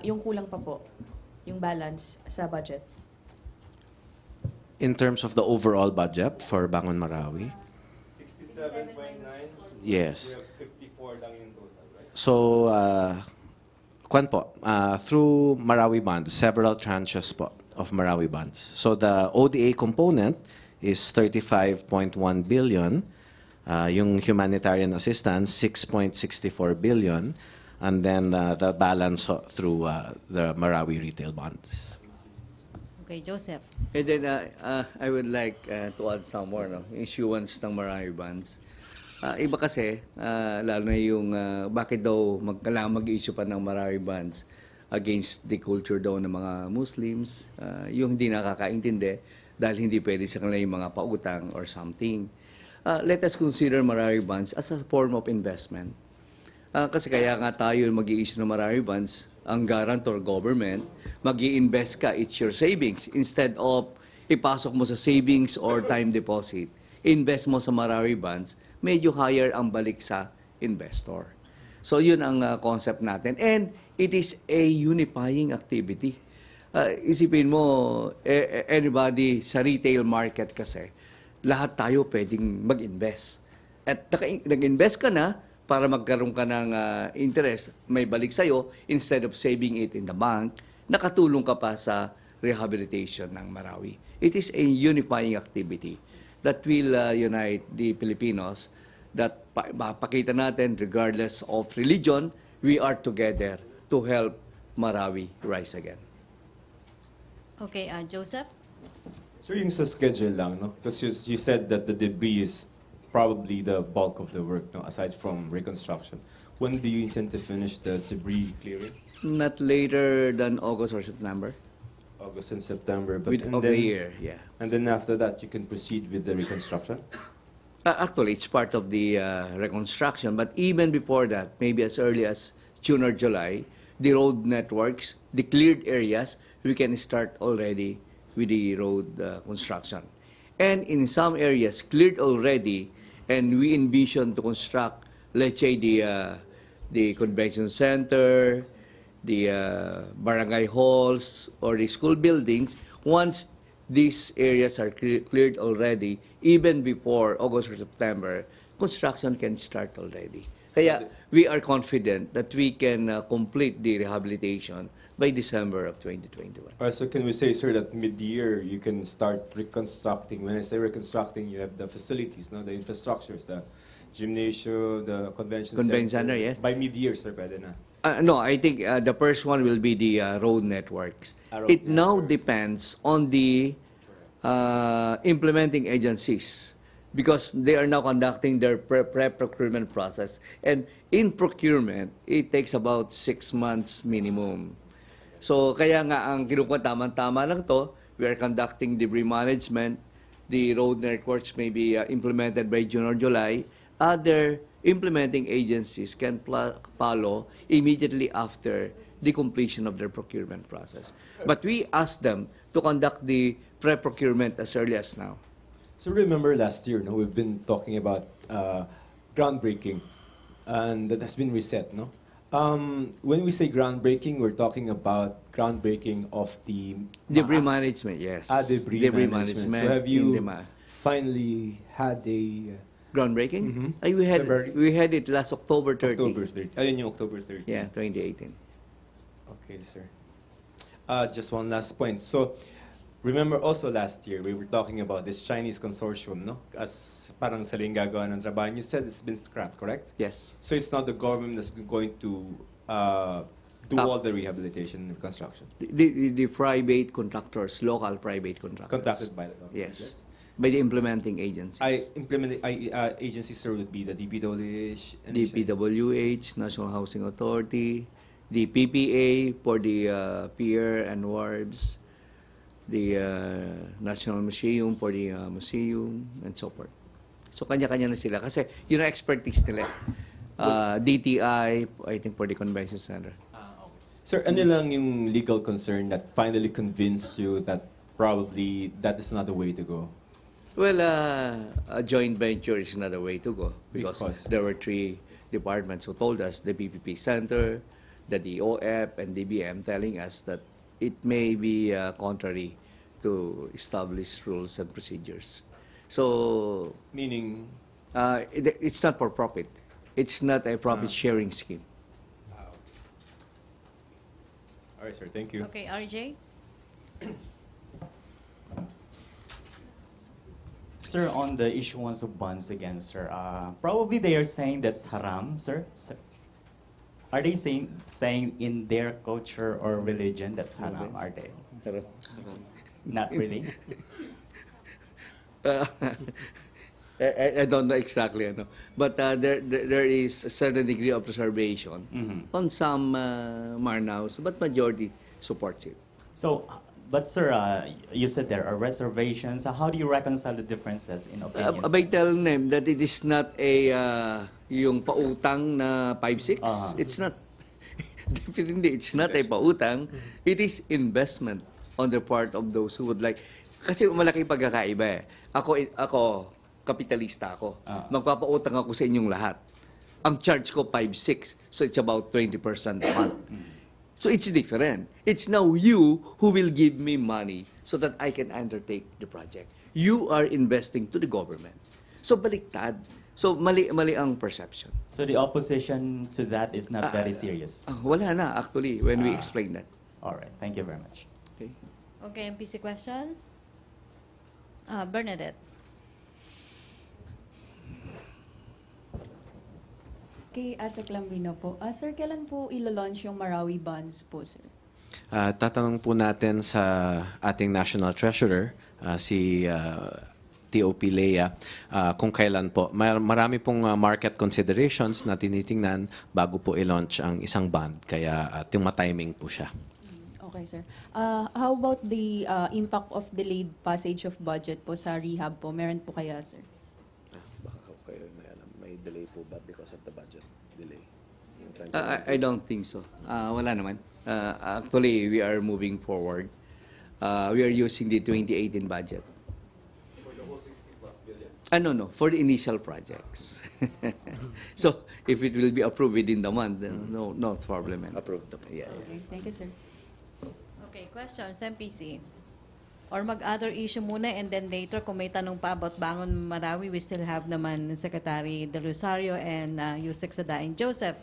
yung kulang pa po? yung balance sa budget? In terms of the overall budget for Bangon Marawi, 67.9. yes. We have 54 lang yung total, right? So, kwan po, through Marawi bonds, several tranches po of Marawi bonds. So the ODA component is 35.1 billion. Yung humanitarian assistance, 6.64 billion. And then the balance through the Marawi retail bonds. Okay, Joseph. And then I would like to add some more, no? Issuance ng Marawi bonds. Iba kasi, lalo na yung bakit daw kailangan mag-issue pa ng Marawi bonds against the culture daw ng mga Muslims, yung hindi nakakaintindi dahil hindi pwede sa kanila yung mga pautang or something. Let us consider Marawi bonds as a form of investment. Kasi kaya nga tayo mag-i-issue ng Marawi bonds, ang guarantor government, mag-i-invest ka, it's your savings. Instead of ipasok mo sa savings or time deposit, invest mo sa Marawi bonds, medyo higher ang balik sa investor. So yun ang concept natin. And it is a unifying activity. Isipin mo, anybody sa retail market kasi, lahat tayo pwedeng mag-invest. At nag-invest ka na, para magkaroon ka ng interest, may balik sa'yo, instead of saving it in the bank, nakatulong ka pa sa rehabilitation ng Marawi. It is a unifying activity that will unite the Filipinos, that pakita natin, regardless of religion, we are together to help Marawi rise again. Okay, Joseph? So yung sa schedule lang, no? Because you said that the debris is probably the bulk of the work, no? Aside from reconstruction. When do you intend to finish the debris clearing? Not later than August or September. August and September. But Of the year, yeah. And then after that, you can proceed with the reconstruction? Actually, it's part of the reconstruction. But even before that, maybe as early as June or July, the road networks, the cleared areas, we can start already with the road construction. And in some areas cleared already, and we envision to construct, let's say, the convention center, the barangay halls, or the school buildings. Once these areas are cleared already, even before August or September, construction can start already. Kaya we are confident that we can complete the rehabilitation by December of 2021. So can we say, sir, that mid-year you can start reconstructing? When I say reconstructing, you have the facilities, no, the infrastructures, the gymnasium, the convention Center, yes. By mid-year, sir, pwede na. No, I think the first one will be the road networks. It now depends on the implementing agencies, because they are now conducting their pre-procurement process. And in procurement, it takes about 6 months minimum. So kaya nga ang kinukuha tama-tama lang to, we are conducting debris management. The road networks may be implemented by June or July. Other implementing agencies can follow immediately after the completion of their procurement process. But we ask them to conduct the pre-procurement as early as now. So remember last year, no, we've been talking about groundbreaking, and that has been reset, no? When we say groundbreaking, we're talking about groundbreaking of the debris management, yes. Debris management. So have you finally had a groundbreaking? Mm-hmm. We had it last October 30. October 30. Ayun yung October 30. Yeah, 2018. Okay, sir. Just one last point. So, remember also last year, we were talking about this Chinese consortium, no? As parang saling gagawa ng trabaho. You said it's been scrapped, correct? Yes. So it's not the government that's going to do all the rehabilitation and reconstruction? The private contractors, local private contractors. Contracted by the government? Yes. By the implementing agencies. Agencies, sir, would be the DPWH? DPWH, National Housing Authority, the PPA for the pier and wharves, the National Museum for the museum, and so forth. So kanya-kanya na sila kasi yun ang expertise nila. DTI, I think, for the convention center. Sir, ano lang yung legal concern that finally convinced you that probably that is not the way to go? Well, a joint venture is not the way to go because there were 3 departments who told us, the PPP Center, the DOF, and DBM, telling us that it may be contrary to established rules and procedures. So Meaning, it's not for profit. It's not a profit sharing scheme. all right, sir, thank you. Okay, RJ? Sir, on the issuance of bonds again, sir, probably they are saying that's haram, sir. Are they saying in their culture or religion that's haram? Are they? Not really. I don't know exactly, but there is a certain degree of reservation on some Marnaos, but majority supports it. So, but sir, you said there are reservations. How do you reconcile the differences in opinions? By telling them that it is not a yung pautang na 5-6. It's not. Definitely, it's not a pautang. It is investment on the part of those who would like. Kasi malaki pagkakaiba eh. Ako, kapitalista ako. Magpapautang ako sa inyong lahat. Ang charge ko 5-6. So it's about 20% a month. So it's different. It's now you who will give me money so that I can undertake the project. You are investing to the government. So baliktad. So mali ang perception. So the opposition to that is not very serious. Wala na actually when we explain that. All right. Thank you very much. Okay. Okay, MPC questions? Bernadette? Kay Asek Lambino po. Sir, kailan po ilo-launch yung Marawi bonds po, sir? Tatanong po natin sa ating National Treasurer, si TOP Lea, kung kailan po. Marami pong market considerations na tinitingnan bago po i-launch ang isang bond, kaya timing po siya. Okay, sir. How about the impact of delayed passage of budget po sa rehab po? Meron po kaya, sir? Baka kayo may delay po ba because of the budget delay? I don't think so. Wala naman. Actually, we are moving forward. We are using the 2018 budget. For the whole 60+ billion? No. For the initial projects. So, if it will be approved within the month, then no problem. Approved. Yeah. Okay, thank you, sir. Okay, questions, MPC? Or mag-other issue muna and then later kung may tanong pa about Bangon Marawi, we still have naman Secretary De Rosario and Yusek Sadaing. Joseph,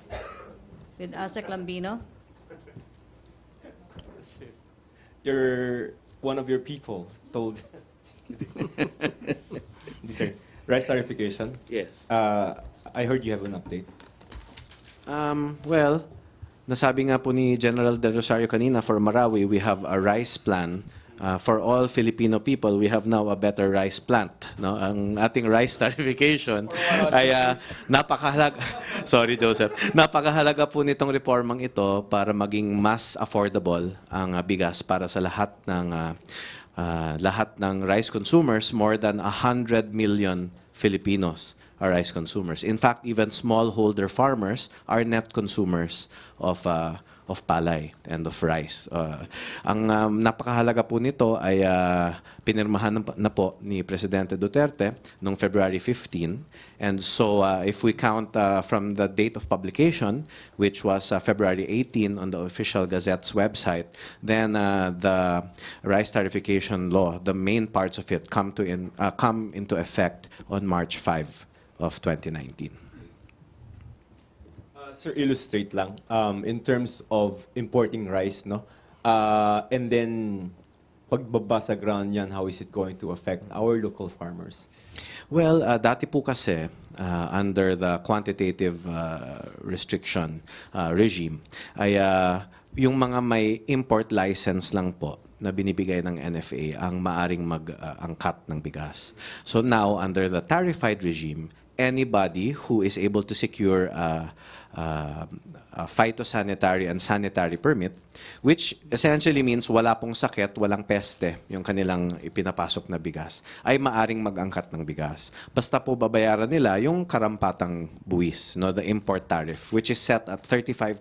with Asek Lambino. One of your people told. Sir, rice tarification. Yes. I heard you have an update. Well, nasabi nga po ni General De Rosario kanina, for Marawi, we have a rice plan. For all Filipino people, we have now a better rice plant. No? Ang ating rice tarification ay napakahalaga. Sorry, Joseph. Napakahalaga po nitong reformang ito para maging mas affordable ang bigas para sa lahat ng rice consumers. More than 100 million Filipinos are rice consumers. In fact, even smallholder farmers are net consumers of palay and of rice. Ang napakahalaga po nito ay pinirmahan na po ni Presidente Duterte noong February 15. And so if we count from the date of publication, which was February 18 on the official Gazette's website, then the rice tarification law, the main parts of it come into effect on March 5 of 2019. Sir, illustrate lang in terms of importing rice, no? And then pagbaba sa ground yan, how is it going to affect our local farmers? Well, dati po kasi under the quantitative restriction regime ay yung mga may import license lang po na binibigay ng NFA ang maaring mag-angkat ng bigas. So now, under the tarified regime, anybody who is able to secure a phytosanitary and sanitary permit, which essentially means wala pong sakit, walang peste yung kanilang ipinapasok na bigas, ay maaring mag-angkat ng bigas. Basta po babayaran nila yung karampatang buwis, no, the import tariff, which is set at 35%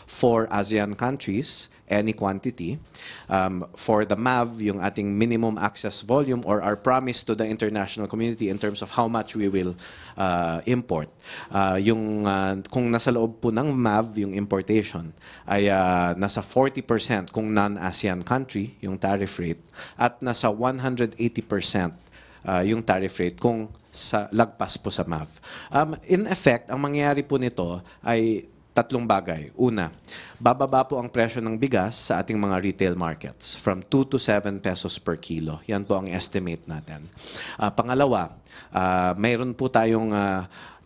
for ASEAN countries any quantity. For the MAV, yung ating minimum access volume or our promise to the international community in terms of how much we will import. Kung nasa loob po ng MAV, yung importation, ay nasa 40% kung non-ASEAN country, yung tariff rate, at nasa 180% yung tariff rate kung sa lagpas po sa MAV. In effect, ang mangyayari po nito ay tatlong bagay. Una, bababa po ang presyo ng bigas sa ating mga retail markets from 2 to 7 pesos per kilo. Yan po ang estimate natin. Pangalawa, mayroon po tayong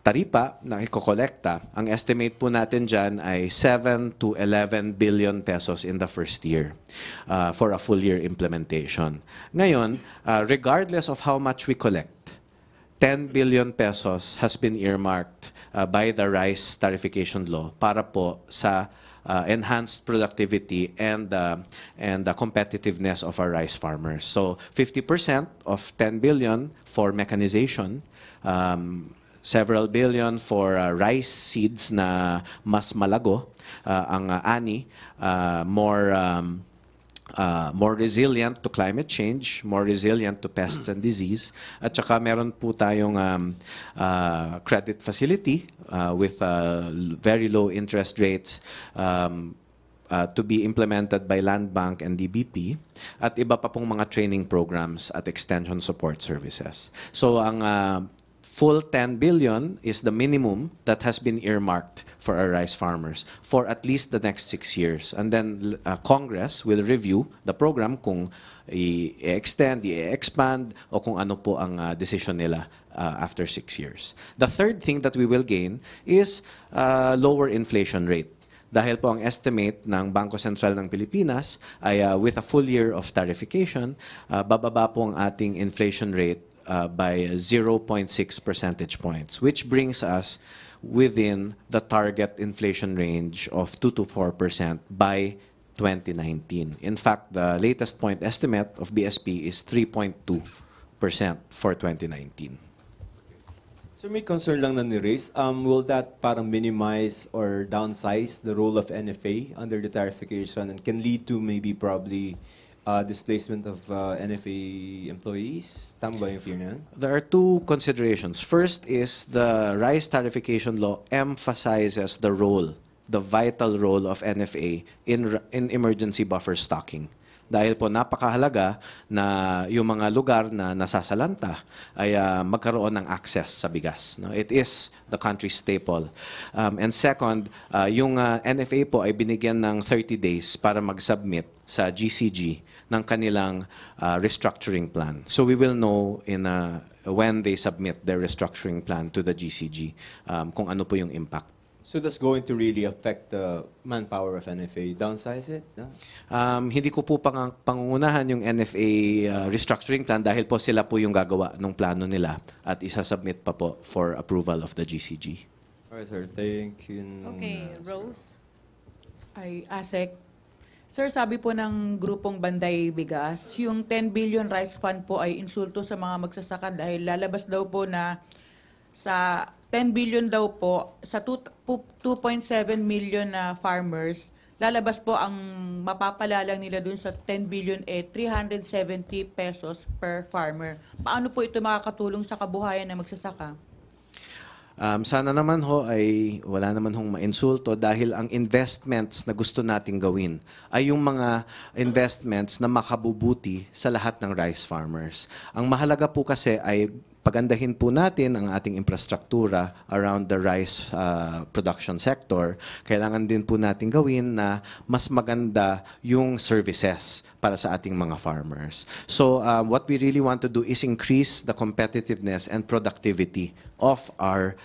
taripa na ikokolekta. Ang estimate po natin dyan ay 7 to 11 billion pesos in the first year for a full year implementation. Ngayon, regardless of how much we collect, 10 billion pesos has been earmarked by the rice tarification law para po sa enhanced productivity and the competitiveness of our rice farmers. So 50% of 10 billion for mechanization, several billion for rice seeds na mas malago, ang ani, more resilient to climate change, more resilient to pests and disease. At saka meron po tayong credit facility with very low interest rates to be implemented by Land Bank and DBP, at iba pa pong mga training programs at extension support services. So ang full 10 billion is the minimum that has been earmarked for our rice farmers for at least the next 6 years. And then Congress will review the program kung i-extend, i-expand, o kung ano po ang decision nila after 6 years. The third thing that we will gain is lower inflation rate. Dahil po ang estimate ng Bangko Sentral ng Pilipinas ay with a full year of tarification, bababa po ang ating inflation rate by 0.6 percentage points, which brings us within the target inflation range of 2 to 4% by 2019. In fact, the latest point estimate of BSP is 3.2% for 2019. So may concern lang na ni-raise, will that parang minimize or downsize the role of NFA under the tarification and can lead to maybe probably displacement of NFA employees? Tama ba yung fear na yan? There are two considerations. First is the rice tarification law emphasizes the role, the vital role of NFA in emergency buffer stocking. Dahil po napakahalaga na yung mga lugar na nasasalanta ay magkaroon ng access sa bigas. No? It is the country's staple. And second, yung NFA po ay binigyan ng 30 days para mag-submit sa GCG ng kanilang restructuring plan. So we will know when they submit their restructuring plan to the GCG kung ano po yung impact. So that's going to really affect the manpower of NFA. Downsize it? No? Hindi ko po pangungunahan yung NFA restructuring plan dahil po sila po yung gagawa ng plano nila at isasubmit pa po for approval of the GCG. Alright, sir. Thank you. Okay, Rose? Ay, ASEC. Sir, sabi po ng grupong Banday Bigas, yung 10 billion rice fund po ay insulto sa mga magsasaka dahil lalabas daw po na sa 10 billion daw po, sa 2.7 million na farmers, lalabas po ang mapapalalang nila dun sa 10 billion 370 pesos per farmer. Paano po ito makakatulong sa kabuhayan ng magsasaka? Sana naman ho ay wala naman hong mainsulto dahil ang investments na gusto nating gawin ay yung mga investments na makabubuti sa lahat ng rice farmers. Ang mahalaga po kasi ay pagandahin po natin ang ating infrastruktura around the rice production sector. Kailangan din po natin gawin na mas maganda yung services para sa ating mga farmers. So what we really want to do is increase the competitiveness and productivity of our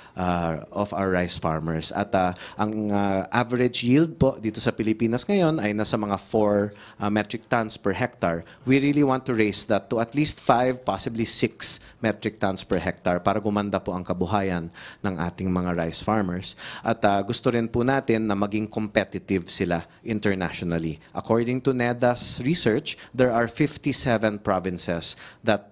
rice farmers. At ang average yield po dito sa Pilipinas ngayon ay nasa mga 4 metric tons per hectare. We really want to raise that to at least 5, possibly 6 metric tons per hectare para gumanda po ang kabuhayan ng ating mga rice farmers. At gusto rin po natin na maging competitive sila internationally. According to NEDA's research, there are 57 provinces that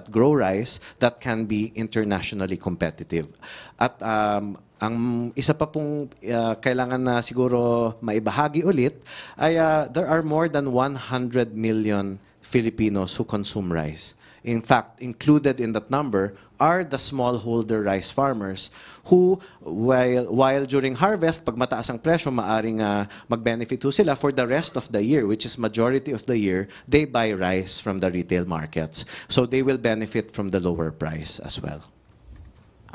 grow rice that can be internationally competitive. At Ang isa pa pong kailangan na siguro maibahagi ulit ay there are more than 100 million Filipinos who consume rice. In fact, included in that number are the smallholder rice farmers who, while during harvest, pag mataas ang presyo, maaring mag-benefit ho sila for the rest of the year, which is majority of the year, they buy rice from the retail markets. So they will benefit from the lower price as well.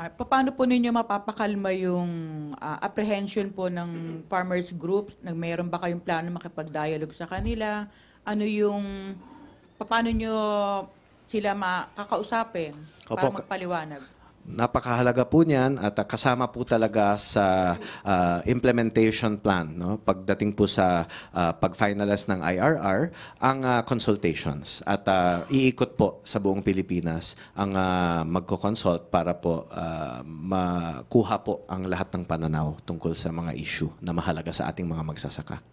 Paano po ninyo mapapakalma yung apprehension po ng farmers groups? Mayroon ba kayong plano makipag-dialogue sa kanila? Paano nyo sila makakausapin para magpaliwanag? Napakahalaga po niyan at kasama po talaga sa implementation plan, no? Pagdating po sa pag-finalize ng IRR, ang consultations. At iikot po sa buong Pilipinas ang magko-consult para po makuha po ang lahat ng pananaw tungkol sa mga issue na mahalaga sa ating mga magsasaka.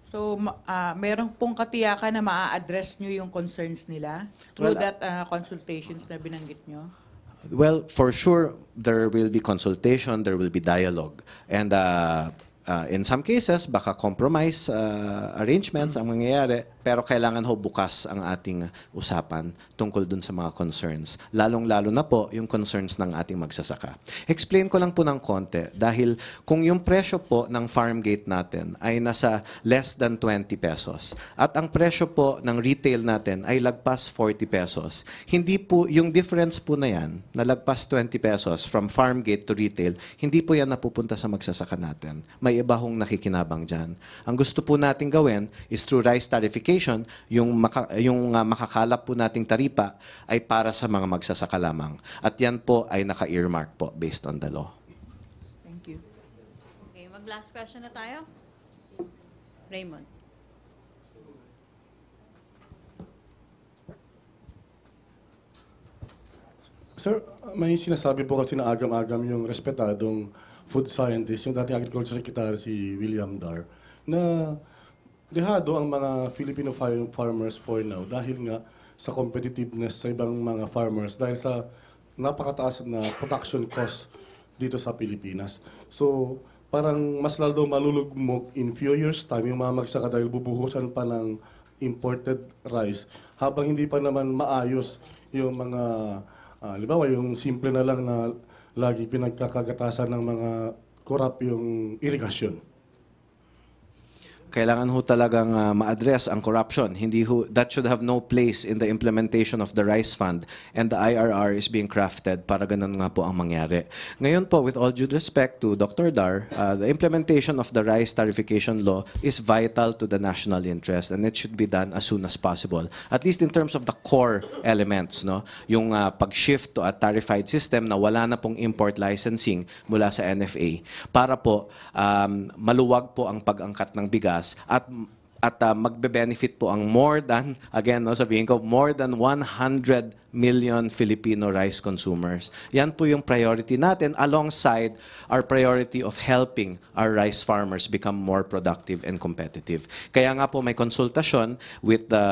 So, meron pong katiyakan na maa-address nyo yung concerns nila through that consultations na binanggit nyo? Well, for sure, there will be consultation, there will be dialogue. And in some cases, baka compromise arrangements ang mangyayari, pero kailangan ho bukas ang ating usapan tungkol dun sa mga concerns. Lalong-lalo na po yung concerns ng ating magsasaka. Explain ko lang po ng konti, dahil kung yung presyo po ng farm gate natin ay nasa less than 20 pesos, at ang presyo po ng retail natin ay lagpas 40 pesos, hindi po, yung difference po na yan, na lagpas 20 pesos from farm gate to retail, hindi po yan napupunta sa magsasaka natin. May iba hong nakikinabang dyan. Ang gusto po natin gawin is through rice tariffication, yung makakalap po nating taripa ay para sa mga magsasaka lamang. At yan po ay naka-earmark po based on the law. Thank you. Okay, mag-last question na tayo. Raymond. Sir, may sinasabi po kasi na agam-agam yung respetadong food scientist, yung dating agriculture secretary si William Dar, na dehado ang mga Filipino farmers for now dahil nga sa competitiveness sa ibang mga farmers dahil sa napakataas na production cost dito sa Pilipinas. So, parang mas lalo malulugmok in few years time yung mga magsaka dahil bubuhusan pa ng imported rice habang hindi pa naman maayos yung mga, halimbawa yung simple na lang na lagi pinagkakagatasan ng mga korap yung irigasyon. Kailangan ho talagang ma-address ang corruption. That should have no place in the implementation of the Rice Fund, and the IRR is being crafted para ganun nga po ang mangyari. Ngayon po, with all due respect to Dr. Dar, the implementation of the rice tariffication law is vital to the national interest, and it should be done as soon as possible. At least in terms of the core elements, no? Yung pag-shift to a tariffied system na wala na pong import licensing mula sa NFA para po maluwag po ang pag-angkat ng bigas at magbe-benefit po ang more than, again, no, sabihin ko, more than 100 million Filipino rice consumers. Yan po yung priority natin alongside our priority of helping our rice farmers become more productive and competitive. Kaya nga po may konsultasyon with the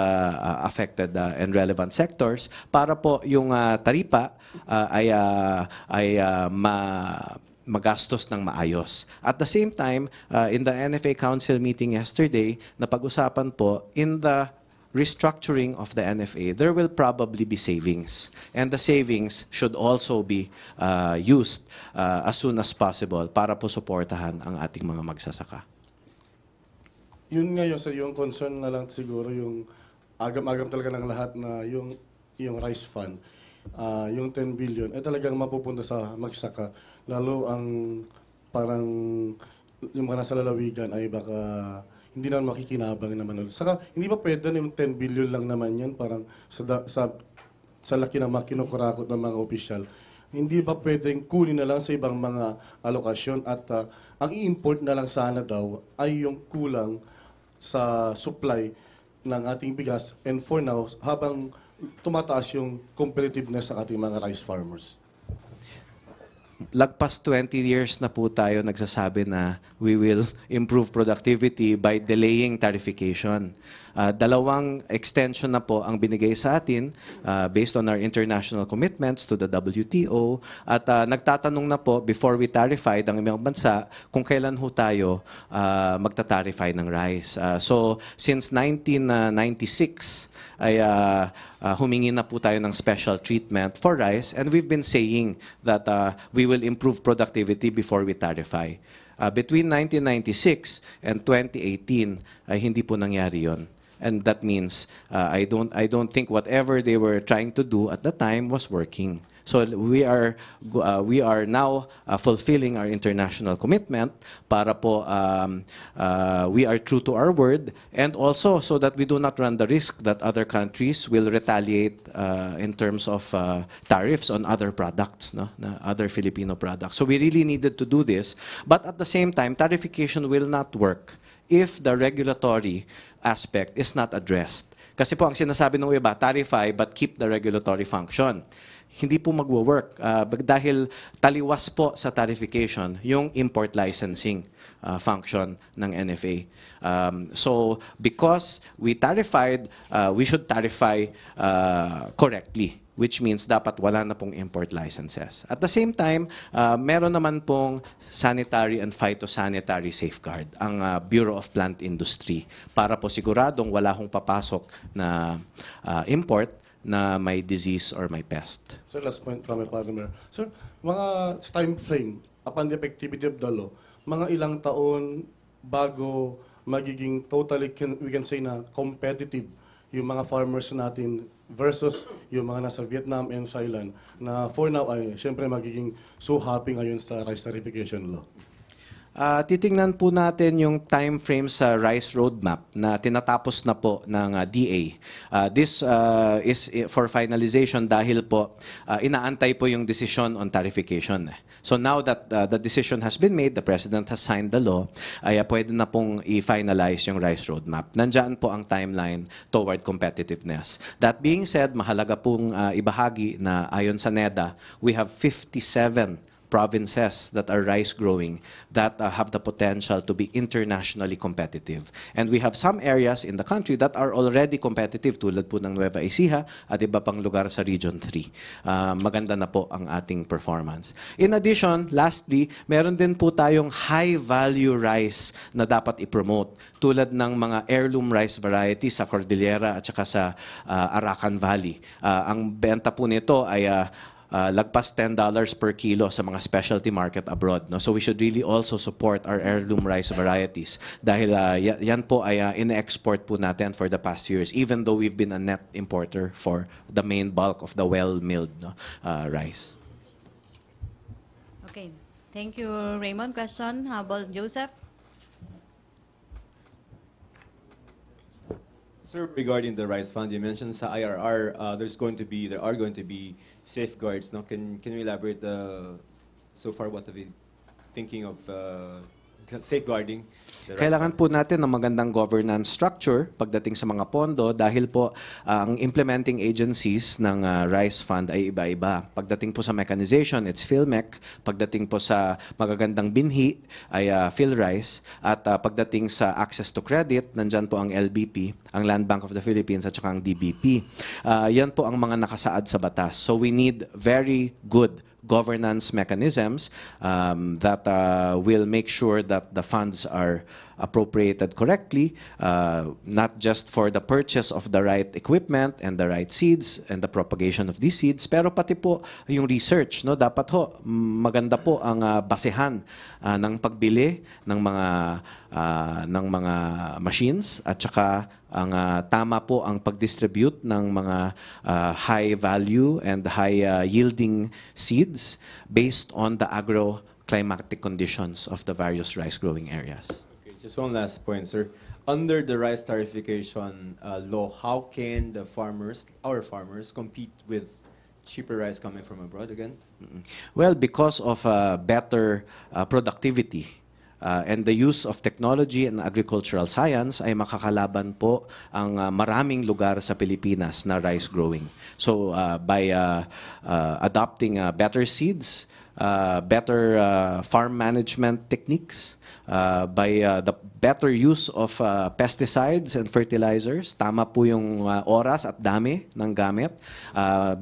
affected and relevant sectors para po yung taripa ay magastos ng maayos. At the same time, in the NFA Council meeting yesterday, napag-usapan po, in the restructuring of the NFA, there will probably be savings. And the savings should also be used as soon as possible para po suportahan ang ating mga magsasaka. Yun nga yung concern na lang siguro, yung agam-agam talaga ng lahat na yung rice fund, yung 10 billion, ay talagang mapupunta sa magsaka. Lalo ang parang yung mga nasa lalawigan ay baka hindi naman makikinabang naman. Saka hindi pa pwede na yung 10 billion lang naman yan, parang sa laki ng mga kinukurakot ng mga opisyal. Hindi ba pwedeng kunin na lang sa ibang mga alokasyon at ang i-import na lang sana daw ay yung kulang sa supply ng ating bigas, and for now, habang tumataas yung competitiveness ng ating mga rice farmers. lagpas 20 years na po tayo nagsasabi na we will improve productivity by delaying tarification. Dalawang extension na po ang binigay sa atin based on our international commitments to the WTO at nagtatanong na po before we tarify ng ibang bansa kung kailan ho tayo magta-tarify ng rice. So since 1996 ay humingi na po tayo ng special treatment for rice, and we've been saying that we will improve productivity before we tarify. Between 1996 and 2018 ay hindi po nangyari yon. And that means I don't think whatever they were trying to do at the time was working. So we are now fulfilling our international commitment para po we are true to our word, and also so that we do not run the risk that other countries will retaliate in terms of tariffs on other products, no? Other Filipino products. So we really needed to do this, but at the same time, tarification will not work if the regulatory aspect is not addressed. Kasi po ang sinasabi ng iba, tarify but keep the regulatory function. Hindi po magwo-work dahil taliwas po sa tarification yung import licensing function ng NFA. So because we tarified, we should tarify correctly, which means dapat wala na pong import licenses. At the same time, meron naman pong sanitary and phytosanitary safeguard ang Bureau of Plant Industry para po siguradong wala hong papasok na import na may disease or may pest. Sir, last point from my partner. Sir, mga time frame upon the effectivity of the law, mga ilang taon bago magiging totally, we can say na competitive yung mga farmers natin versus yung mga nasa Vietnam and Thailand na for now ay syempre magiging so happy ngayon sa rice tarification law. Titingnan po natin yung time frame sa rice roadmap na tinatapos na po ng DA. This is for finalization dahil po inaantay po yung decision on tarification. So now that the decision has been made, the President has signed the law, ay pwede na pong i-finalize yung rice roadmap. Nandyan po ang timeline toward competitiveness. That being said, mahalaga pong ibahagi na ayon sa NEDA, we have 57 provinces that are rice growing that have the potential to be internationally competitive. And we have some areas in the country that are already competitive tulad po ng Nueva Ecija at iba pang lugar sa Region 3. Maganda na po ang ating performance. In addition, lastly, meron din po tayong high-value rice na dapat i-promote tulad ng mga heirloom rice varieties sa Cordillera at saka sa Arakan Valley. Ang benta po nito ay lagpas $10 per kilo sa mga specialty market abroad. No? So we should really also support our heirloom rice varieties dahil yan po ay in-export po natin for the past years, even though we've been a net importer for the main bulk of the well-milled rice. Okay. Thank you, Raymond. Question? How about Joseph? Sir, regarding the rice fund, you mentioned sa IRR, there are going to be safeguards. No? Can you elaborate so far what are we thinking of safeguarding the rice Kailangan fund? po natin ng magandang governance structure pagdating sa mga pondo dahil po ang implementing agencies ng rice fund ay iba-iba. Pagdating po sa mechanization, it's PhilMech. Pagdating po sa magagandang binhi ay PhilRice. At pagdating sa access to credit, nandyan po ang LBP, ang Land Bank of the Philippines at saka ang DBP. Yan po ang mga nakasaad sa batas. So we need very good governance mechanisms that will make sure that the funds are appropriated correctly, not just for the purchase of the right equipment and the right seeds and the propagation of these seeds, pero pati po yung research. No? Dapat ho, maganda po ang basehan ng pagbili ng mga machines at saka ang tama po ang pag-distribute ng mga high value and high yielding seeds based on the agroclimatic conditions of the various rice growing areas. Okay, just one last point, sir. Under the rice tarification law, how can our farmers, compete with cheaper rice coming from abroad again? Well, because of better productivity and the use of technology and agricultural science ay makakalaban po ang maraming lugar sa Pilipinas na rice growing. So by adopting better seeds, better farm management techniques, by the better use of pesticides and fertilizers. Tama po yung oras at dami ng gamit.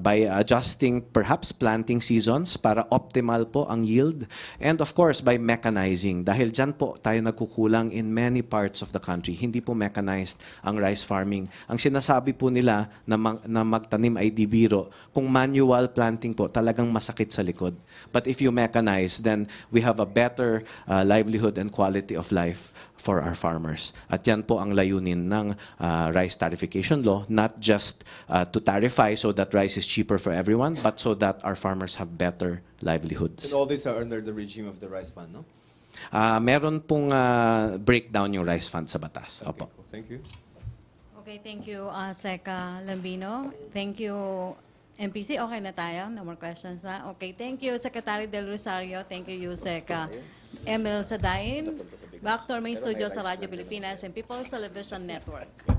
By adjusting perhaps planting seasons para optimal po ang yield. And of course, by mechanizing. Dahil dyan po tayo nagkukulang in many parts of the country. Hindi po mechanized ang rice farming. Ang sinasabi po nila na magtanim ay di biro. Kung manual planting po, talagang masakit sa likod. But if you mechanize, then we have a better livelihood and quality of life for our farmers. At yan po ang layunin ng rice tarification law, not just to tarify so that rice is cheaper for everyone, but so that our farmers have better livelihoods. And all these are under the regime of the rice fund, no? Meron pong breakdown yung rice fund sa batas. Okay, Opo. cool. Thank you. Okay, thank you, Sec. Lambino. Thank you, MPC. Okay na tayo? No more questions na? Okay, thank you, Secretary Del Rosario. Thank you, Yusek Emil Sadain. Back to our main studio sa Radyo Pilipinas and People's Television Network.